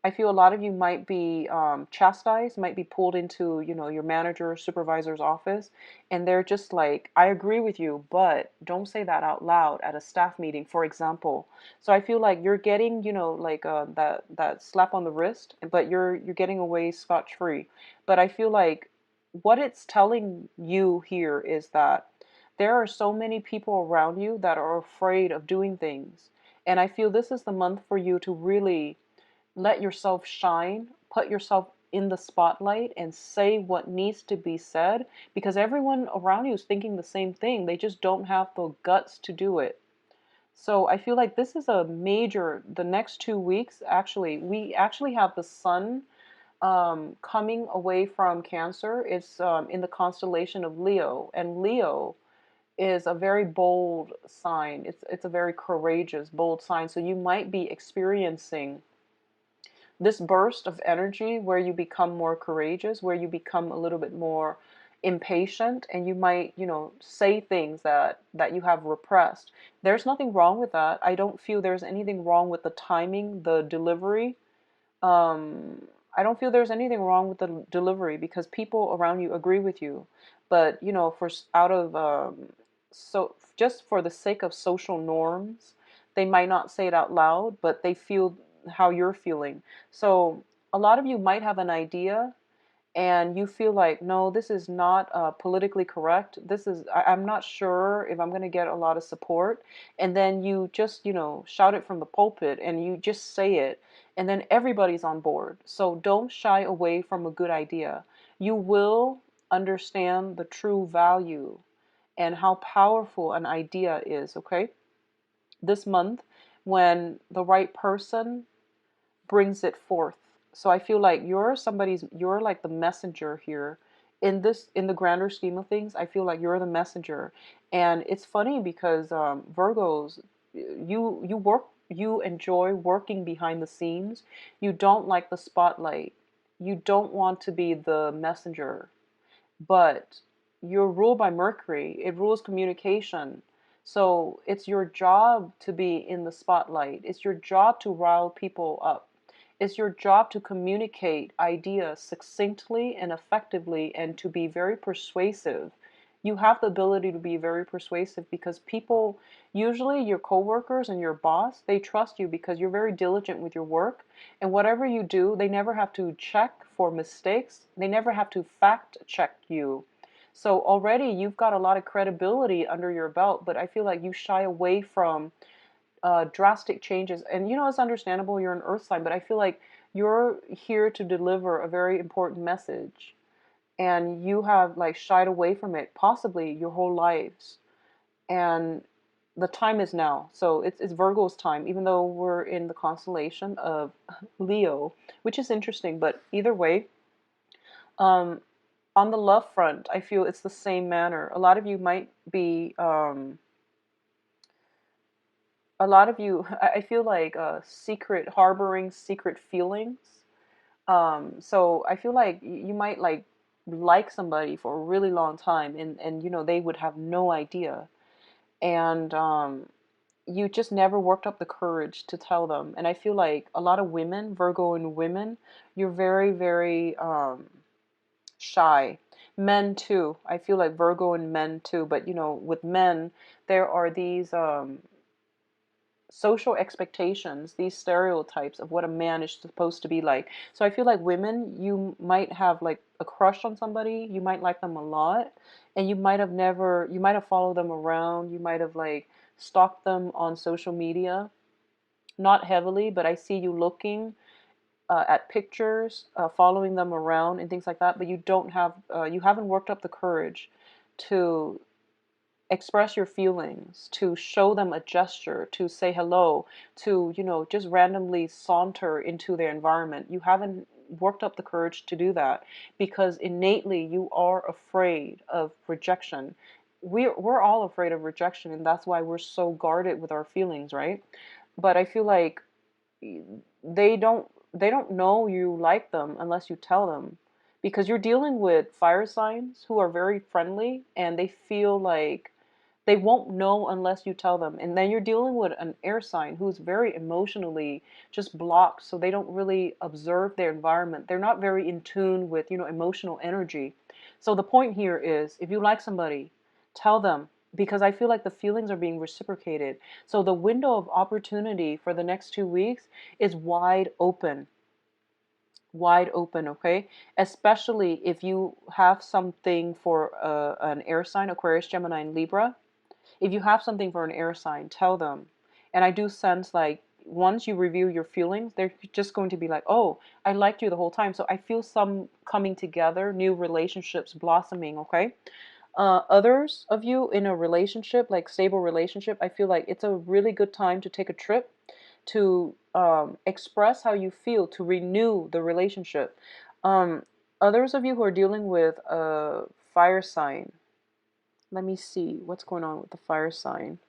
I feel a lot of you might be chastised, might be pulled into, your manager or supervisor's office, and they're just like, I agree with you, but don't say that out loud at a staff meeting, for example. So I feel like you're getting, like that slap on the wrist, but you're getting away scotch-free. But I feel like what it's telling you here is that there are so many people around you that are afraid of doing things. And I feel this is the month for you to really let yourself shine, put yourself in the spotlight and say what needs to be said, because everyone around you is thinking the same thing. They just don't have the guts to do it. So I feel like this is a major, the next 2 weeks, actually, we actually have the sun coming away from Cancer. It's in the constellation of Leo, and Leo is a very bold sign. It's a very courageous, bold sign. So you might be experiencing this burst of energy where you become more courageous, where you become a little bit more impatient, and you might, say things that you have repressed. There's nothing wrong with that. I don't feel there's anything wrong with the timing, the delivery. um, I don't feel there's anything wrong with the delivery because people around you agree with you. But for out of so just for the sake of social norms, they might not say it out loud, but they feel how you're feeling. So a lot of you might have an idea and you feel like, no, this is not politically correct. I'm not sure if I'm going to get a lot of support. And then you just, shout it from the pulpit and you just say it. And then everybody's on board. So don't shy away from a good idea. You will understand the true value and how powerful an idea is, okay? This month, when the right person brings it forth. So I feel like you're like the messenger here in the grander scheme of things. I feel like you're the messenger. And it's funny because Virgos, you enjoy working behind the scenes. You don't like the spotlight. You don't want to be the messenger. But you're ruled by Mercury. It rules communication. So it's your job to be in the spotlight. It's your job to rile people up. It's your job to communicate ideas succinctly and effectively and to be very persuasive. You have the ability to be very persuasive because people, usually your coworkers and your boss, they trust you because you're very diligent with your work. And whatever you do, they never have to check for mistakes. They never have to fact check you. So already you've got a lot of credibility under your belt, but I feel like you shy away from drastic changes. And it's understandable, you're an earth sign, but I feel like you're here to deliver a very important message. And you have like shied away from it, possibly your whole lives. And the time is now. So it's Virgo's time, even though we're in the constellation of Leo, which is interesting. But either way, um, on the love front, I feel it's the same manner. A lot of you, I feel like secret, harboring secret feelings. So I feel like you might like somebody for a really long time, and they would have no idea. And you just never worked up the courage to tell them. And I feel like a lot of women, Virgo and women, you're very, very shy. Men too. I feel like Virgo and men too. But with men, there are these social expectations, these stereotypes of what a man is supposed to be like. So I feel like women, you might have like a crush on somebody, you might like them a lot, and you might have followed them around, you might have like stalked them on social media, not heavily, but I see you looking at pictures, following them around and things like that, but you haven't worked up the courage to express your feelings, to show them a gesture, to say hello, to, just randomly saunter into their environment. You haven't worked up the courage to do that because innately you are afraid of rejection. We're all afraid of rejection, and that's why we're so guarded with our feelings, right? But I feel like they don't know you like them unless you tell them, because you're dealing with fire signs who are very friendly and they feel like they won't know unless you tell them. And then you're dealing with an air sign who's very emotionally just blocked, so they don't really observe their environment. They're not very in tune with, emotional energy. So the point here is, if you like somebody, tell them, because I feel like the feelings are being reciprocated. So the window of opportunity for the next 2 weeks is wide open. Wide open, okay? Especially if you have something for an air sign, Aquarius, Gemini, and Libra. If you have something for an air sign, tell them. And I do sense like once you review your feelings, they're just going to be like, oh, I liked you the whole time. So I feel some coming together, new relationships blossoming, okay? Others of you in a relationship, like stable relationship, I feel like it's a really good time to take a trip to express how you feel, to renew the relationship. Um, Others of you who are dealing with a fire sign, let me see what's going on with the fire sign.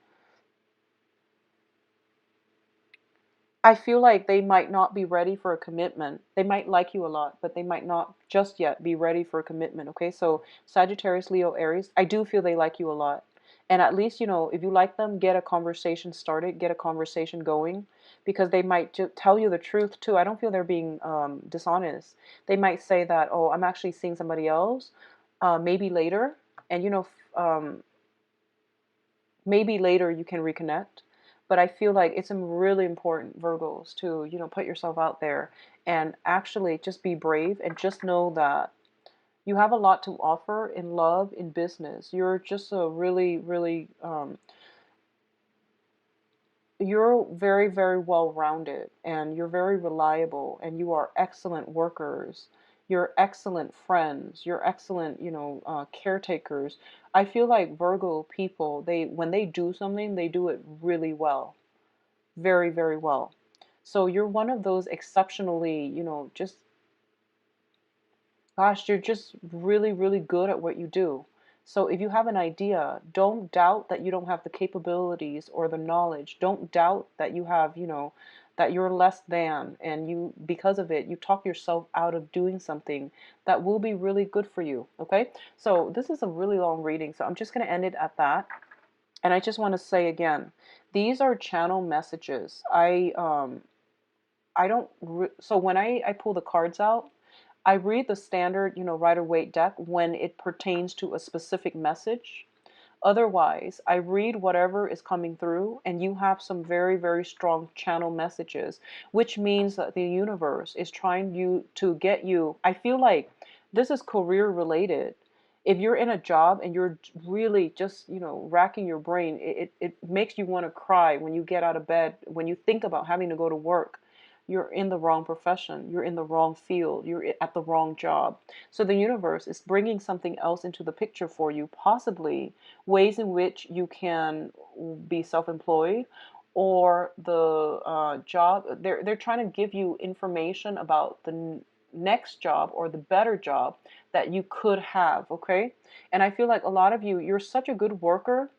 I feel like they might not be ready for a commitment. They might like you a lot, but they might not just yet be ready for a commitment. Okay, so Sagittarius, Leo, Aries, I do feel they like you a lot. And at least, if you like them, get a conversation started, get a conversation going, because they might tell you the truth too. I don't feel they're being dishonest. They might say that, oh, I'm actually seeing somebody else, maybe later. And, maybe later you can reconnect. But I feel like it's really important, Virgos, to put yourself out there and actually just be brave, and just know that you have a lot to offer in love, in business. You're just a really, really you're very, very well rounded, and you're very reliable, and you are excellent workers. You're excellent friends. You're excellent, caretakers. I feel like Virgo people, when they do something, they do it really well, very, very well. So you're one of those exceptionally, just gosh, you're just really, really good at what you do. So if you have an idea, don't doubt that you don't have the capabilities or the knowledge. Don't doubt that you have, that you're less than, and you, because of it, you talk yourself out of doing something that will be really good for you. Okay, so this is a really long reading, so I'm just going to end it at that. And I just want to say again, these are channel messages. I don't so when I pull the cards out, I read the standard, Rider-Waite deck when it pertains to a specific message. Otherwise, I read whatever is coming through, and you have some very, very strong channel messages, which means that the universe is trying to get you. I feel like this is career related. If you're in a job and you're really just, racking your brain, it makes you want to cry when you get out of bed, when you think about having to go to work. You're in the wrong profession, you're in the wrong field, you're at the wrong job. So the universe is bringing something else into the picture for you, possibly ways in which you can be self-employed, or the job. They're trying to give you information about the next job or the better job that you could have. Okay, and I feel like a lot of you, you're such a good worker,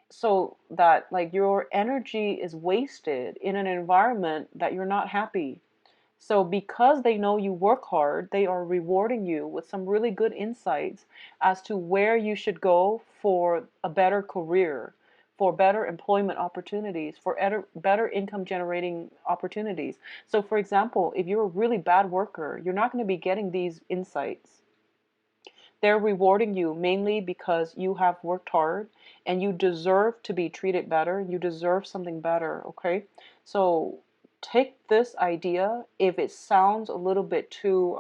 so that like your energy is wasted in an environment that you're not happy. So, because they know you work hard, they are rewarding you with some really good insights as to where you should go for a better career, for better employment opportunities, for better income generating opportunities. So, for example, if you're a really bad worker, you're not going to be getting these insights. They're rewarding you mainly because you have worked hard and you deserve to be treated better. You deserve something better, okay? So take this idea. If it sounds a little bit too,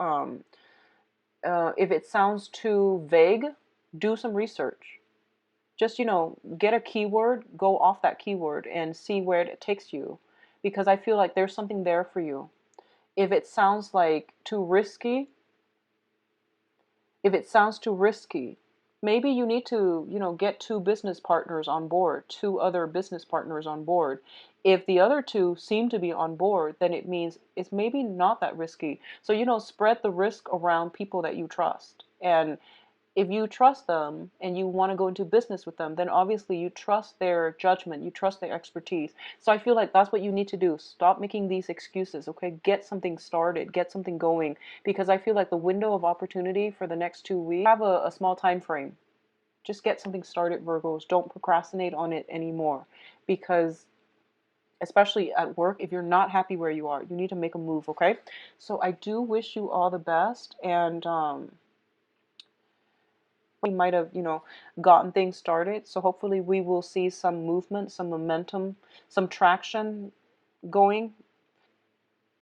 if it sounds too vague, do some research. Just, get a keyword, go off that keyword and see where it takes you. Because I feel like there's something there for you. If it sounds like too risky, if it sounds too risky, maybe you need to, get two business partners on board, two other business partners on board. If the other two seem to be on board, then it means it's maybe not that risky. So, spread the risk around people that you trust. And if you trust them and you want to go into business with them, then obviously you trust their judgment, you trust their expertise. So I feel like that's what you need to do. Stop making these excuses, okay? Get something started, get something going, because I feel like the window of opportunity for the next 2 weeks, have a small time frame. Just get something started, Virgos. Don't procrastinate on it anymore, because especially at work, if you're not happy where you are, you need to make a move, okay? So I do wish you all the best, and we might have, gotten things started. So hopefully we will see some movement, some momentum, some traction going